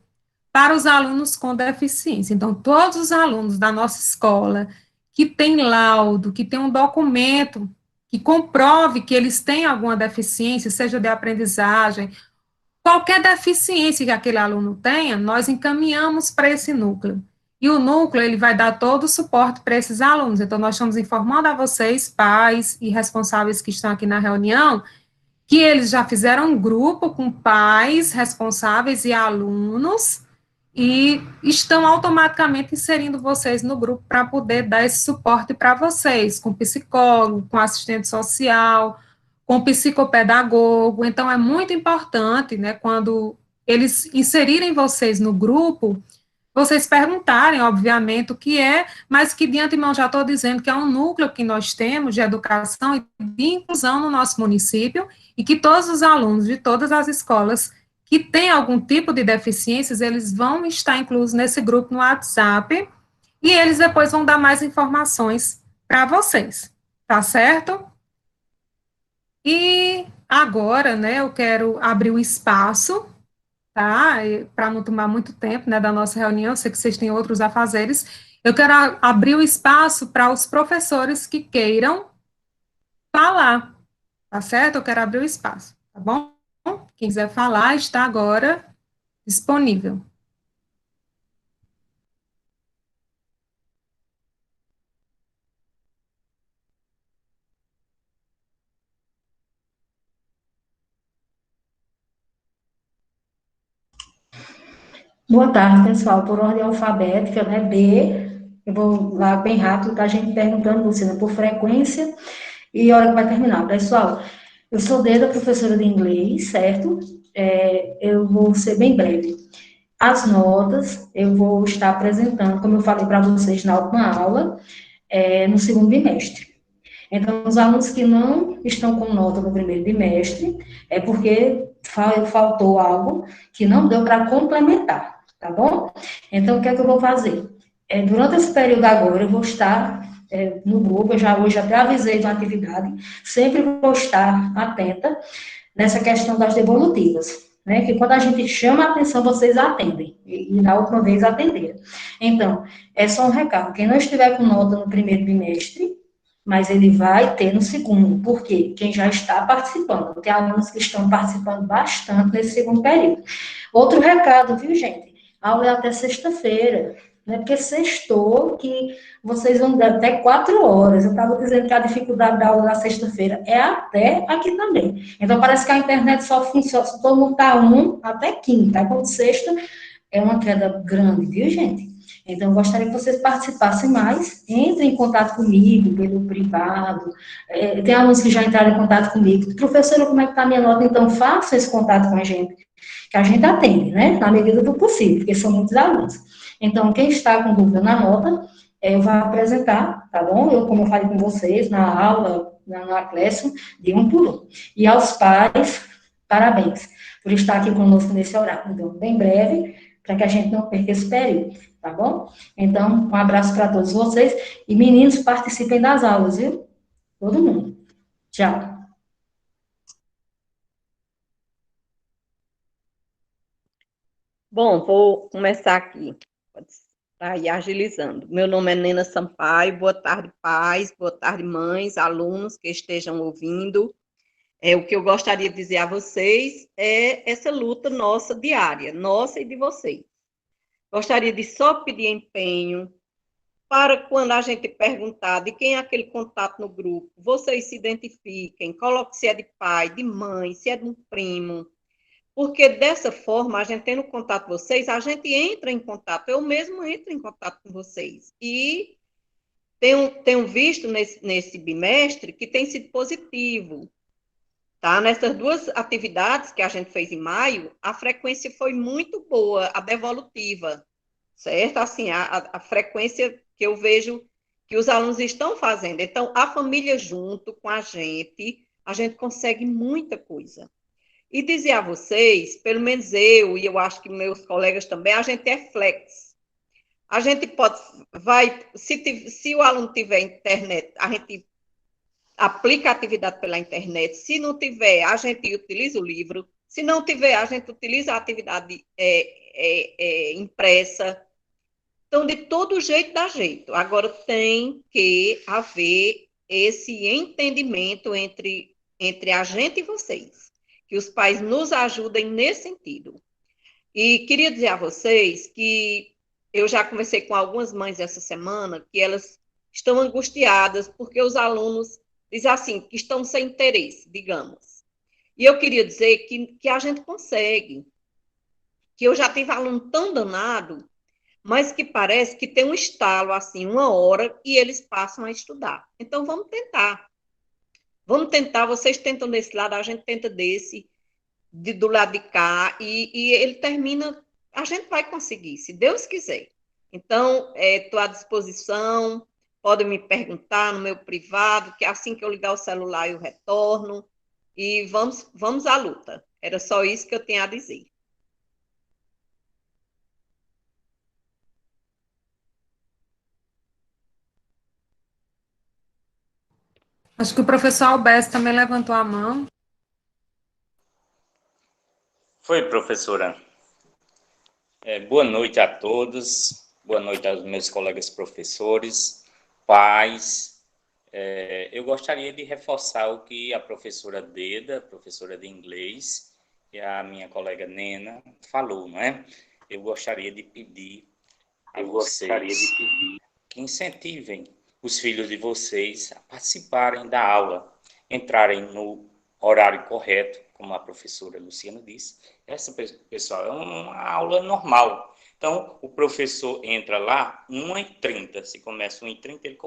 para os alunos com deficiência. Então, todos os alunos da nossa escola que têm laudo, que têm um documento que comprove que eles têm alguma deficiência, seja de aprendizagem, qualquer deficiência que aquele aluno tenha, nós encaminhamos para esse núcleo. E o núcleo, ele vai dar todo o suporte para esses alunos. Então, nós estamos informando a vocês, pais e responsáveis que estão aqui na reunião, que eles já fizeram um grupo com pais, responsáveis e alunos, e estão automaticamente inserindo vocês no grupo para poder dar esse suporte para vocês, com psicólogo, com assistente social, com psicopedagogo. Então, é muito importante, né, quando eles inserirem vocês no grupo, vocês perguntarem, obviamente, o que é, mas que de antemão já estou dizendo que é um núcleo que nós temos de educação e de inclusão no nosso município, e que todos os alunos de todas as escolas que têm algum tipo de deficiências, eles vão estar inclusos nesse grupo no WhatsApp, e eles depois vão dar mais informações para vocês, tá certo? E agora, né, eu quero abrir o espaço, tá, para não tomar muito tempo, né, da nossa reunião, eu sei que vocês têm outros afazeres, eu quero abrir o espaço para os professores que queiram falar, tá certo? Eu quero abrir o espaço, tá bom? Quem quiser falar está agora disponível.
Boa tarde, pessoal. Por ordem alfabética, né? B. Eu vou lá bem rápido, para a gente perguntando, Luciana, por frequência e hora que vai terminar. Pessoal, eu sou Deda, professora de inglês, certo? Eu vou ser bem breve. As notas eu vou estar apresentando, como eu falei para vocês na última aula, no segundo bimestre. Então, os alunos que não estão com nota no primeiro bimestre, é porque faltou algo que não deu para complementar, tá bom? Então, o que é que eu vou fazer? Durante esse período agora, eu vou estar no grupo, eu já hoje até avisei de uma atividade, sempre vou estar atenta nessa questão das devolutivas, né? Que quando a gente chama a atenção, vocês atendem, e na última vez atenderam. Então, é só um recado, quem não estiver com nota no primeiro bimestre, mas ele vai ter no segundo, porque quem já está participando, tem alunos que estão participando bastante nesse segundo período. Outro recado, viu, gente? A aula é até sexta-feira, né? Porque sextou que vocês vão dar até 4 horas. Eu estava dizendo que a dificuldade da aula na sexta-feira é até aqui também. Então, parece que a internet só funciona, se todo mundo está até quinta. Aí, quando sexta, é uma queda grande, viu, gente? Então, eu gostaria que vocês participassem mais, entrem em contato comigo, pelo privado, tem alunos que já entraram em contato comigo, professora, como é que está a minha nota? Então, faça esse contato com a gente, que a gente atende, né, na medida do possível, porque são muitos alunos. Então, quem está com dúvida na nota, eu vou apresentar, tá bom? Eu, como eu falei com vocês, na aula, na classe, de um por um. E aos pais, parabéns por estar aqui conosco nesse horário. Então, bem breve, para que a gente não perca esse período, tá bom? Então, um abraço para todos vocês. E meninos, participem das aulas, viu? Todo mundo. Tchau.
Bom, vou começar aqui, aí agilizando. Meu nome é Nena Sampaio, boa tarde, pais, boa tarde, mães, alunos que estejam ouvindo. O que eu gostaria de dizer a vocês é essa luta nossa diária, nossa e de vocês. Gostaria de só pedir empenho para quando a gente perguntar de quem é aquele contato no grupo, vocês se identifiquem, coloquem se é de pai, de mãe, se é de um primo, porque dessa forma, a gente tendo contato com vocês, a gente entra em contato, eu mesmo entro em contato com vocês. E tenho visto nesse bimestre que tem sido positivo. Tá? Nessas duas atividades que a gente fez em maio, a frequência foi muito boa, a devolutiva, certo? Assim, a frequência que eu vejo que os alunos estão fazendo. Então, a família junto com a gente consegue muita coisa. E dizer a vocês, pelo menos eu, e eu acho que meus colegas também, a gente é flex. A gente se o aluno tiver internet, a gente aplica a atividade pela internet. Se não tiver, a gente utiliza o livro. Se não tiver, a gente utiliza a atividade impressa. Então, de todo jeito dá jeito. Agora, tem que haver esse entendimento entre a gente e vocês. Que os pais nos ajudem nesse sentido. E queria dizer a vocês que eu já conversei com algumas mães essa semana, que elas estão angustiadas porque os alunos dizem assim, que estão sem interesse, digamos. E eu queria dizer que a gente consegue, que eu já tive aluno tão danado, mas que parece que tem um estalo, assim, 1 hora, e eles passam a estudar. Então, vamos tentar. Vamos tentar, vocês tentam desse lado, a gente tenta desse, do lado de cá, e ele termina, a gente vai conseguir, se Deus quiser. Então, estou à disposição, podem me perguntar no meu privado, que assim que eu ligar o celular eu retorno, e vamos à luta. Era só isso que eu tinha a dizer.
Acho que o professor Alberto também levantou a mão.
Foi, professora. Boa noite a todos, boa noite aos meus colegas professores, pais. Eu gostaria de reforçar o que a professora Deda, professora de inglês, e a minha colega Nena falou, não é? Eu gostaria de pedir a vocês que incentivem os filhos de vocês a participarem da aula, entrarem no horário correto, como a professora Luciana disse. Essa, pessoal, é uma aula normal. Então, o professor entra lá 1h30. Se começa 1h30, ele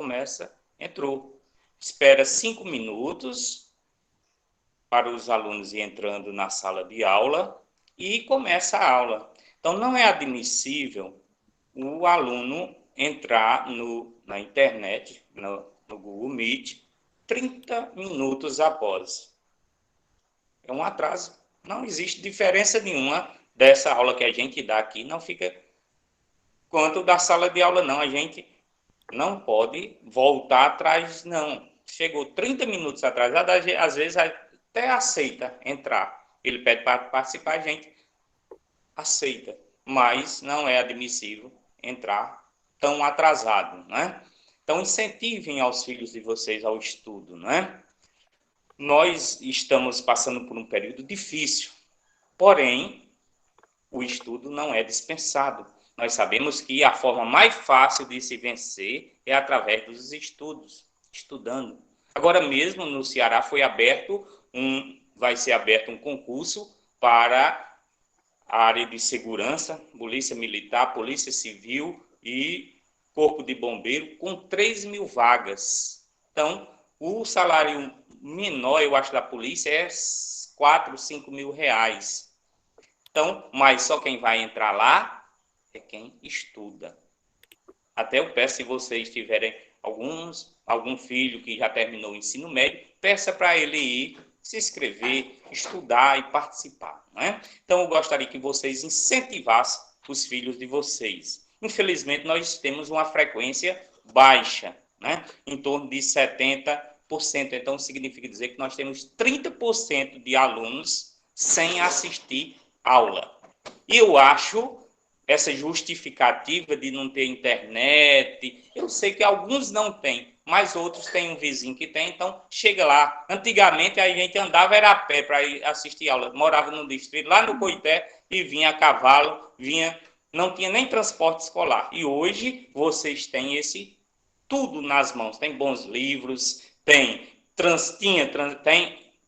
entrou. Espera 5 minutos para os alunos ir entrando na sala de aula e começa a aula. Então, não é admissível o aluno entrar na internet, no Google Meet, 30 minutos após. É um atraso. Não existe diferença nenhuma dessa aula que a gente dá aqui, não fica quanto da sala de aula, não. A gente não pode voltar atrás, não. Chegou 30 minutos atrasado, às vezes até aceita entrar. Ele pede para participar, a gente aceita, mas não é admissível entrar tão atrasado, né? Então, incentivem aos filhos de vocês ao estudo, né? Nós estamos passando por um período difícil, porém, o estudo não é dispensado. Nós sabemos que a forma mais fácil de se vencer é através dos estudos, estudando. Agora mesmo no Ceará vai ser aberto um concurso para a área de segurança, Polícia Militar, Polícia Civil e Corpo de Bombeiro, com 3.000 vagas. Então, o salário menor, eu acho, da polícia é 4, 5 mil reais. Então, mas só quem vai entrar lá é quem estuda. Até eu peço, se vocês tiverem algum filho que já terminou o ensino médio, peça para ele ir se inscrever, estudar e participar, né? Então, eu gostaria que vocês incentivassem os filhos de vocês. Infelizmente, nós temos uma frequência baixa, né? Em torno de 70%. Então, significa dizer que nós temos 30% de alunos sem assistir aula. E eu acho essa justificativa de não ter internet, eu sei que alguns não têm, mas outros têm um vizinho que tem, então chega lá. Antigamente a gente andava era a pé para ir assistir aula, morava no distrito, lá no Coité, e vinha a cavalo, não tinha nem transporte escolar. E hoje vocês têm tudo nas mãos, tem bons livros, tem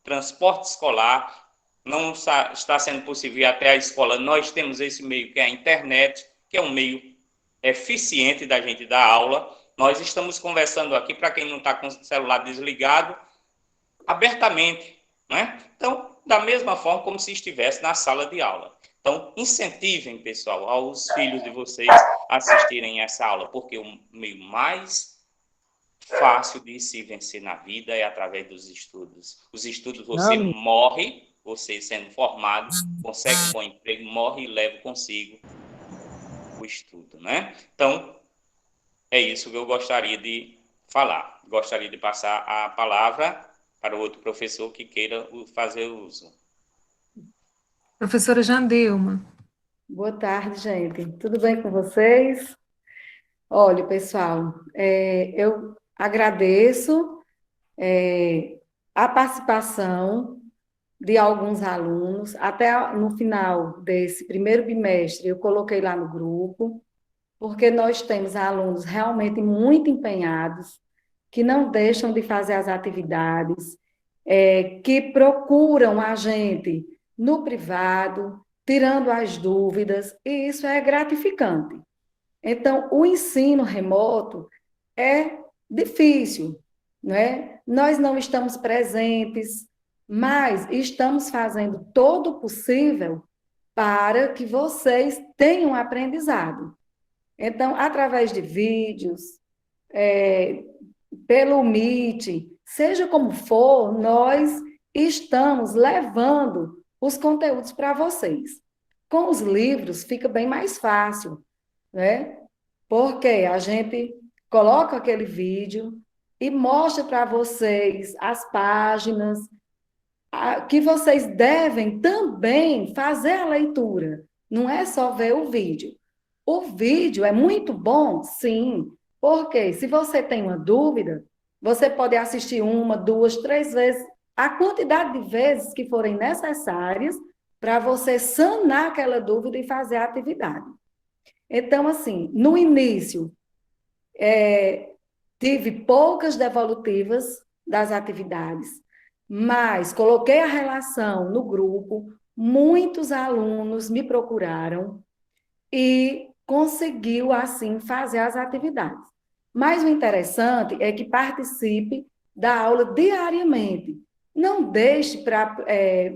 transporte escolar. Não está sendo possível ir até a escola. Nós temos esse meio que é a internet, que é um meio eficiente da gente dar aula. Nós estamos conversando aqui, para quem não está com o celular desligado, abertamente, né? Então, da mesma forma como se estivesse na sala de aula. Então, incentivem, pessoal, aos filhos de vocês a assistirem essa aula, porque o meio mais fácil de se vencer na vida é através dos estudos. Os estudos você morre, você sendo formado, consegue um bom emprego, morre e leva consigo o estudo, né? Então, é isso que eu gostaria de falar. Gostaria de passar a palavra para o outro professor que queira fazer uso.
Professora Jandilma.
Boa tarde, gente. Tudo bem com vocês? Olha, pessoal, eu agradeço a participação de alguns alunos. Até no final desse primeiro bimestre, eu coloquei lá no grupo, porque nós temos alunos realmente muito empenhados, que não deixam de fazer as atividades, que procuram a gente no privado, tirando as dúvidas, e isso é gratificante. Então, o ensino remoto é difícil, né? Nós não estamos presentes, mas estamos fazendo todo o possível para que vocês tenham aprendizado. Então, através de vídeos, pelo Meet, seja como for, nós estamos levando os conteúdos para vocês. Com os livros fica bem mais fácil, né? Porque a gente coloca aquele vídeo e mostra para vocês as páginas, que vocês devem também fazer a leitura. Não é só ver o vídeo. O vídeo é muito bom, sim, porque se você tem uma dúvida, você pode assistir 1, 2, 3 vezes, a quantidade de vezes que forem necessárias para você sanar aquela dúvida e fazer a atividade. Então, assim, no início, tive poucas devolutivas das atividades, mas coloquei a relação no grupo, muitos alunos me procuraram e conseguiu, assim, fazer as atividades. Mas o interessante é que participe da aula diariamente. Não deixe para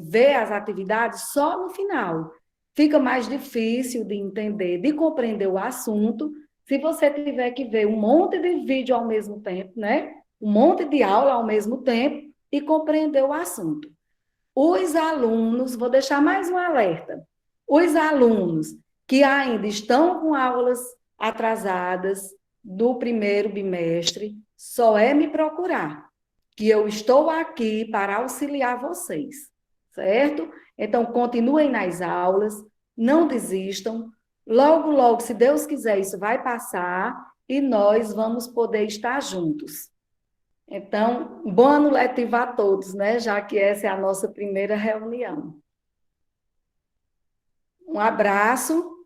ver as atividades só no final. Fica mais difícil de entender, de compreender o assunto, se você tiver que ver um monte de vídeo ao mesmo tempo, né? Um monte de aula ao mesmo tempo e compreender o assunto. Os alunos, vou deixar mais um alerta, os alunos que ainda estão com aulas atrasadas, do primeiro bimestre, só é me procurar, que eu estou aqui para auxiliar vocês, certo? Então, continuem nas aulas, não desistam. Logo, logo, se Deus quiser, isso vai passar e nós vamos poder estar juntos. Então, bom ano letivo a todos, né? Já que essa é a nossa primeira reunião. Um abraço,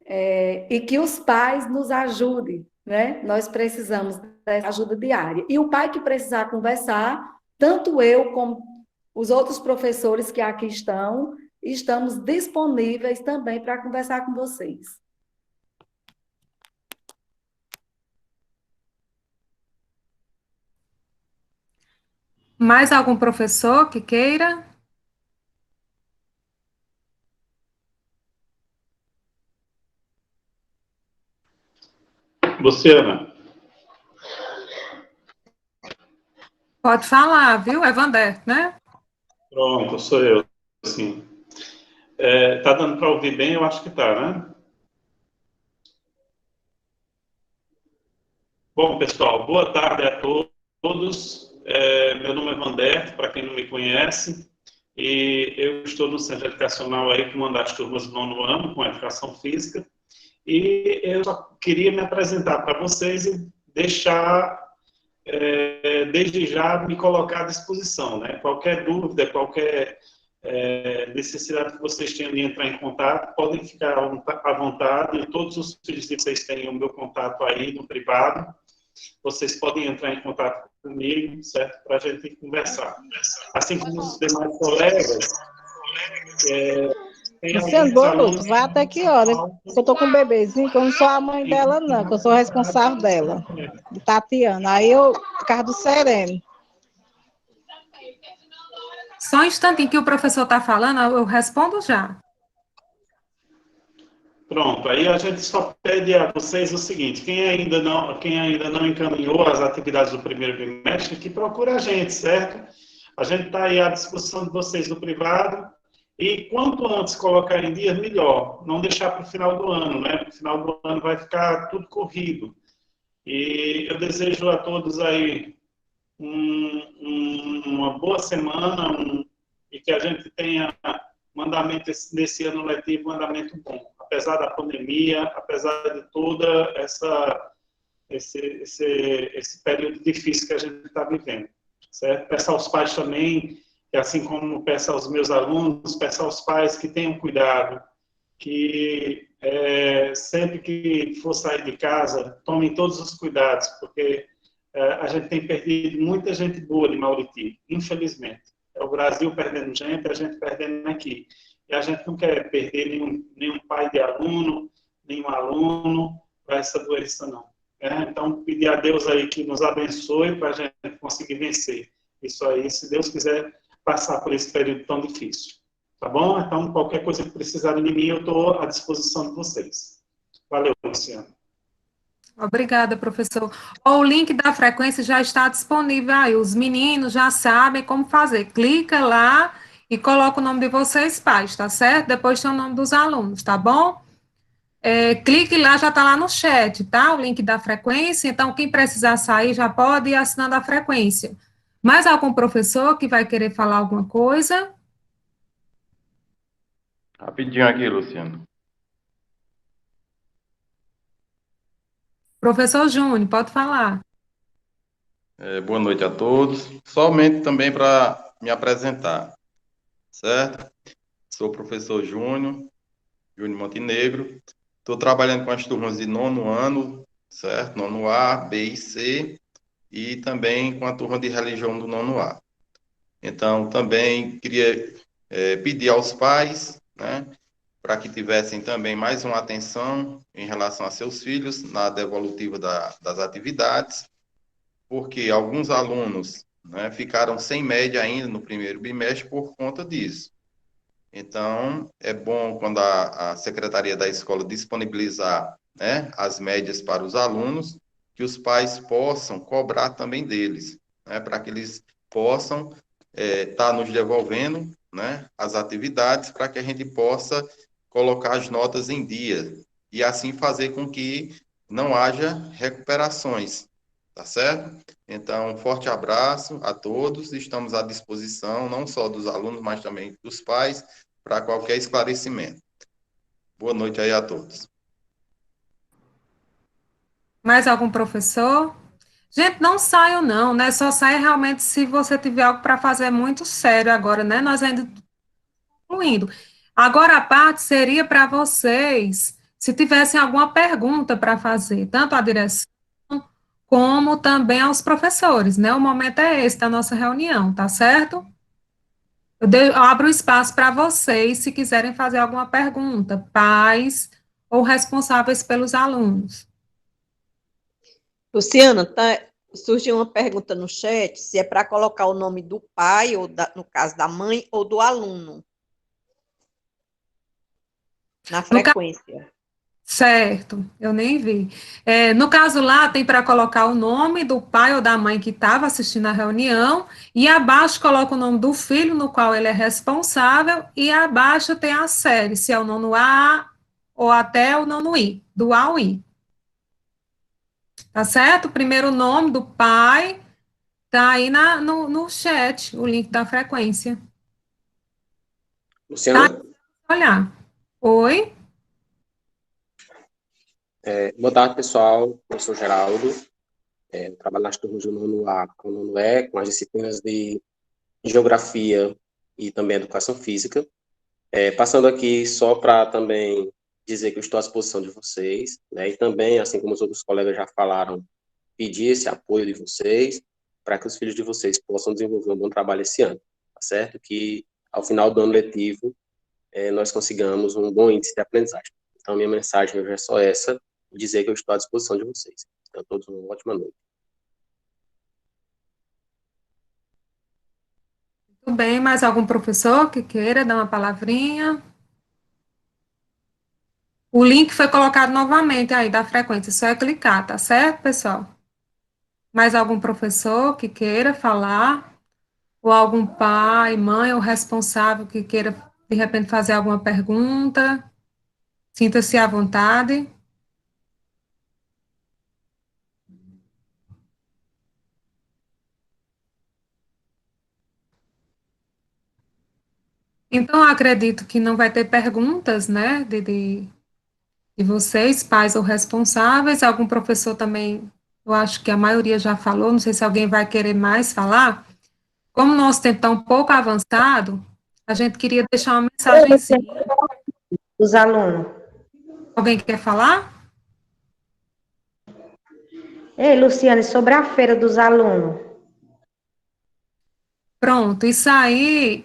e que os pais nos ajudem, né? Nós precisamos dessa ajuda diária. E o pai que precisar conversar, tanto eu como os outros professores que aqui estão, estamos disponíveis também para conversar com vocês.
Mais algum professor que queira?
Luciana,
Pode falar, viu? É Vander, né?
pronto, sou eu, sim. Tá dando para ouvir bem? Eu acho que tá, né? Bom, pessoal, boa tarde a todos. Meu nome é Vander, para quem não me conhece, e eu estou no Centro Educacional aí com uma das turmas do 9º ano, com Educação Física, e eu só queria me apresentar para vocês e deixar, desde já, me colocar à disposição, né? Qualquer dúvida, qualquer necessidade que vocês tenham de entrar em contato, podem ficar à vontade. Todos os filhos de vocês têm o meu contato aí no privado. Vocês podem entrar em contato comigo, certo? Para a gente conversar. Assim como os demais colegas, tem
Luciano,
alguns
boa noite.
alunos
Vai até que hora? Eu tô com um bebezinho, que eu não sou a mãe dela, não, que eu sou responsável dela, de Tatiana. Aí eu, por causa do Sereno.
Só um instantinho que o professor está falando, eu respondo já.
Pronto, aí a gente só pede a vocês o seguinte: quem ainda não encaminhou as atividades do primeiro bimestre, que procure a gente, certo? A gente está aí à disposição de vocês no privado, e quanto antes colocar em dia, melhor. Não deixar para o final do ano, né? Porque no final do ano vai ficar tudo corrido. E eu desejo a todos aí uma boa semana, e que a gente tenha nesse ano letivo, um andamento bom. Apesar da pandemia, apesar de toda esse período difícil que a gente está vivendo, certo? Peço aos pais também, que assim como peço aos meus alunos, peço aos pais que tenham cuidado, que sempre que for sair de casa, tomem todos os cuidados, porque a gente tem perdido muita gente boa de Mauriti, infelizmente. É o Brasil perdendo gente, a gente perdendo aqui. E a gente não quer perder nenhum pai de aluno, nenhum aluno para essa doença, não. Então, pedir a Deus aí que nos abençoe para a gente conseguir vencer isso aí, se Deus quiser passar por esse período tão difícil. Tá bom? Então, qualquer coisa que precisarem de mim, eu estou à disposição de vocês. Valeu, Luciano.
Obrigada, professor. O link da frequência já está disponível aí. Os meninos já sabem como fazer. Clica lá e coloca o nome de vocês, pais, tá certo? Depois tem o nome dos alunos, tá bom? Clique lá, já está lá no chat, tá? O link da frequência. Então, quem precisar sair já pode ir assinando a frequência. Mais algum professor que vai querer falar alguma coisa?
Rapidinho aqui, Luciano.
Professor Júnior, pode falar.
Boa noite a todos. Somente também para me apresentar, certo? Sou o professor Júnior Montenegro. Estou trabalhando com as turmas de 9º ano, certo? 9º A, B e C, e também com a turma de religião do 9º A. Então, também queria pedir aos pais, né, para que tivessem também mais uma atenção em relação a seus filhos na devolutiva das atividades, porque alguns alunos, né, ficaram sem média ainda no primeiro bimestre por conta disso. Então, é bom quando a secretaria da escola disponibilizar, né, as médias para os alunos, que os pais possam cobrar também deles, né, para que eles possam estar nos devolvendo, né, as atividades, para que a gente possa colocar as notas em dia, e assim fazer com que não haja recuperações, tá certo? Então, um forte abraço a todos, estamos à disposição, não só dos alunos, mas também dos pais, para qualquer esclarecimento. Boa noite aí a todos.
Mais algum professor? Gente, não saiam não, né? Só saia realmente se você tiver algo para fazer muito sério agora, né? Nós ainda estamos concluindo. Agora a parte seria para vocês, se tivessem alguma pergunta para fazer, tanto à direção como também aos professores, né? O momento é esse da nossa reunião, tá certo? Eu abro espaço para vocês, se quiserem fazer alguma pergunta, pais ou responsáveis pelos alunos.
Luciana, surgiu uma pergunta no chat, se é para colocar o nome do pai, ou no caso da mãe, ou do aluno, na frequência.
Certo, eu nem vi. No caso lá, tem para colocar o nome do pai ou da mãe que estava assistindo a reunião, e abaixo coloca o nome do filho no qual ele é responsável, e abaixo tem a série, se é o nono A ou até o nono I, do A ao I. Tá certo? Primeiro o nome do pai, tá aí no chat, o link da frequência.
Luciana?
Tá? Olhar. Oi?
Boa tarde, pessoal. Eu sou Geraldo. Trabalho nas turmas do nono A com o nono E, com as disciplinas de Geografia e também Educação Física. Passando aqui só para também dizer que eu estou à disposição de vocês, né, e também, assim como os outros colegas já falaram, pedir esse apoio de vocês para que os filhos de vocês possam desenvolver um bom trabalho esse ano, tá certo? Que ao final do ano letivo nós consigamos um bom índice de aprendizagem. Então, minha mensagem hoje é só essa, dizer que eu estou à disposição de vocês. Então, todos uma ótima noite.
Tudo bem, mais algum professor que queira dar uma palavrinha? O link foi colocado novamente aí da frequência, só é clicar, tá certo, pessoal? Mais algum professor que queira falar? Ou algum pai, mãe ou responsável que queira, de repente, fazer alguma pergunta? Sinta-se à vontade. Então, eu acredito que não vai ter perguntas, né, de vocês, pais ou responsáveis. Algum professor também, eu acho que a maioria já falou, não sei se alguém vai querer mais falar. Como o nosso tempo está um pouco avançado, a gente queria deixar uma mensagenzinha.
Os alunos.
Alguém quer falar?
Ei, Luciane, sobre a feira dos alunos.
Pronto, isso aí,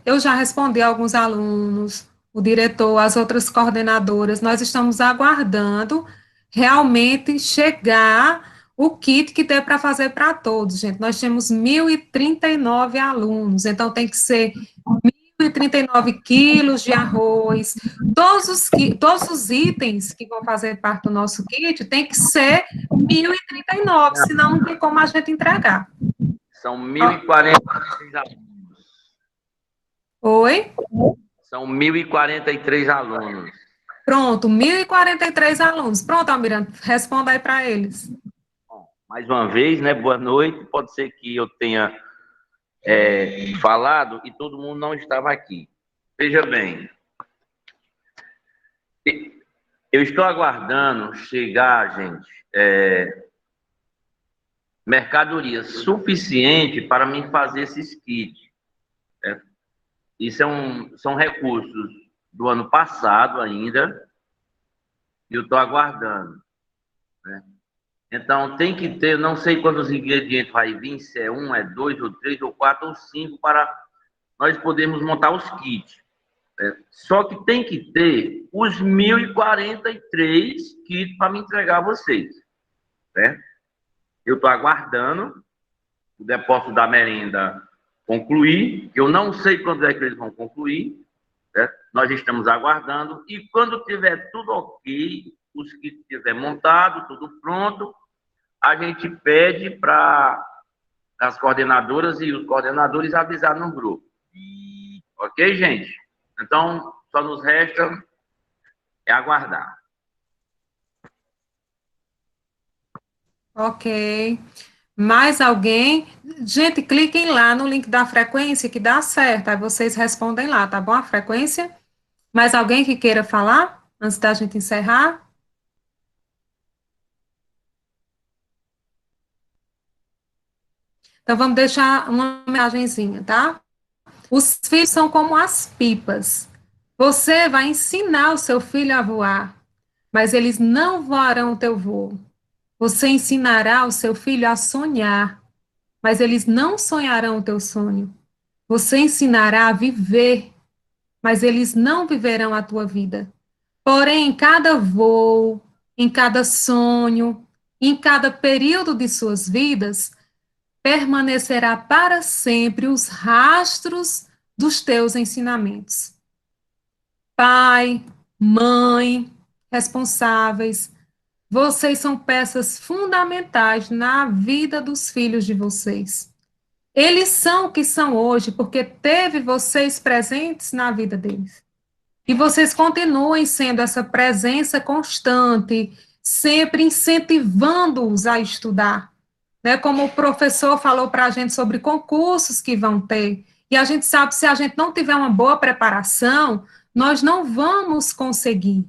eu já respondi a alguns alunos, o diretor, as outras coordenadoras, nós estamos aguardando realmente chegar o kit que der para fazer para todos, gente. Nós temos 1.039 alunos, então tem que ser 1.039 quilos de arroz, todos os itens que vão fazer parte do nosso kit tem que ser 1.039, senão não tem como a gente entregar.
São 1.043 alunos.
Oi?
São 1.043 alunos.
Pronto, 1.043 alunos. Pronto, Almirante, responda aí para eles.
Bom, mais uma vez, né, boa noite. Pode ser que eu tenha falado e todo mundo não estava aqui. Veja bem, eu estou aguardando chegar, gente, mercadoria suficiente para mim fazer esses kits. Isso são recursos do ano passado ainda, e eu estou aguardando, né? Então, tem que ter, não sei quantos ingredientes vai vir, se é 1, é 2, ou 3, ou 4, ou 5, para nós podermos montar os kits. Só que tem que ter os 1.043 kits para me entregar a vocês, certo? Eu estou aguardando o depósito da merenda concluir, eu não sei quando é que eles vão concluir, certo? Nós estamos aguardando, e quando tiver tudo ok, os que estiver montado, tudo pronto, a gente pede para as coordenadoras e os coordenadores avisar no grupo. Ok, gente? Então, só nos resta aguardar.
Ok. Mais alguém? Gente, cliquem lá no link da frequência que dá certo. Aí vocês respondem lá, tá bom? A frequência. Mais alguém que queira falar antes da gente encerrar? Então vamos deixar uma mensagenzinha, tá? Os filhos são como as pipas. Você vai ensinar o seu filho a voar, mas eles não voarão o teu voo. Você ensinará o seu filho a sonhar, mas eles não sonharão o teu sonho. Você ensinará a viver, mas eles não viverão a tua vida. Porém, em cada voo, em cada sonho, em cada período de suas vidas, permanecerá para sempre os rastros dos teus ensinamentos. Pai, mãe, responsáveis, vocês são peças fundamentais na vida dos filhos de vocês. Eles são o que são hoje porque teve vocês presentes na vida deles. E vocês continuem sendo essa presença constante, sempre incentivando-os a estudar. Né? Como o professor falou para a gente sobre concursos que vão ter. E a gente sabe que se a gente não tiver uma boa preparação, nós não vamos conseguir.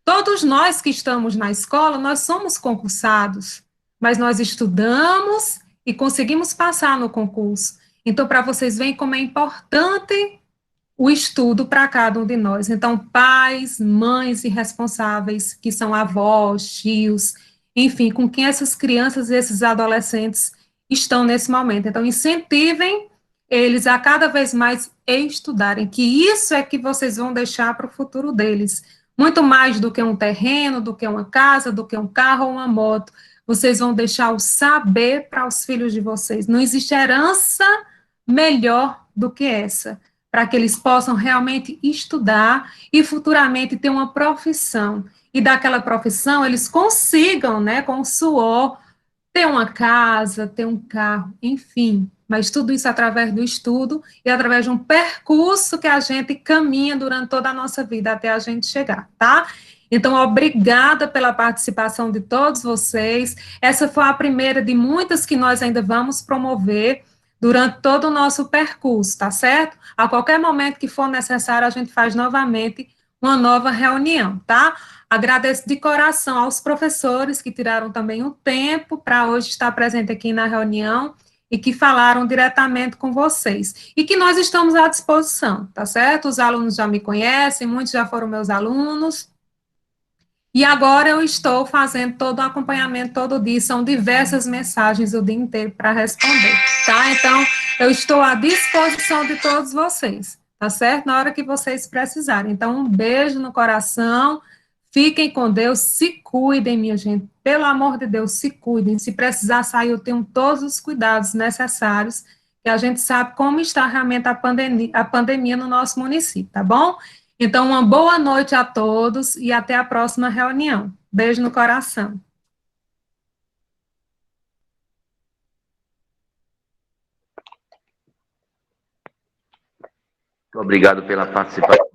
Todos nós que estamos na escola, nós somos concursados, mas nós estudamos e conseguimos passar no concurso. Então, para vocês verem como é importante o estudo para cada um de nós. Então, pais, mães e responsáveis, que são avós, tios, enfim, com quem essas crianças e esses adolescentes estão nesse momento. Então, incentivem eles a cada vez mais estudarem, que isso é que vocês vão deixar para o futuro deles. Muito mais do que um terreno, do que uma casa, do que um carro ou uma moto. Vocês vão deixar o saber para os filhos de vocês. Não existe herança melhor do que essa, para que eles possam realmente estudar e futuramente ter uma profissão. E daquela profissão eles consigam, né, com o suor, ter uma casa, ter um carro, enfim. Mas tudo isso através do estudo e através de um percurso que a gente caminha durante toda a nossa vida até a gente chegar, tá? Então, obrigada pela participação de todos vocês. Essa foi a primeira de muitas que nós ainda vamos promover durante todo o nosso percurso, tá certo? A qualquer momento que for necessário, a gente faz novamente uma nova reunião, tá? Agradeço de coração aos professores que tiraram também um tempo para hoje estar presente aqui na reunião e que falaram diretamente com vocês. E que nós estamos à disposição, tá certo? Os alunos já me conhecem, muitos já foram meus alunos. E agora eu estou fazendo todo o acompanhamento todo dia, são diversas mensagens o dia inteiro para responder, tá? Então, eu estou à disposição de todos vocês, tá certo? Na hora que vocês precisarem. Então, um beijo no coração, fiquem com Deus, se cuidem, minha gente, pelo amor de Deus, se cuidem. Se precisar sair, eu tenho todos os cuidados necessários, que a gente sabe como está realmente a pandemia no nosso município, tá bom? Então, uma boa noite a todos e até a próxima reunião. Beijo no coração.
Muito obrigado pela participação.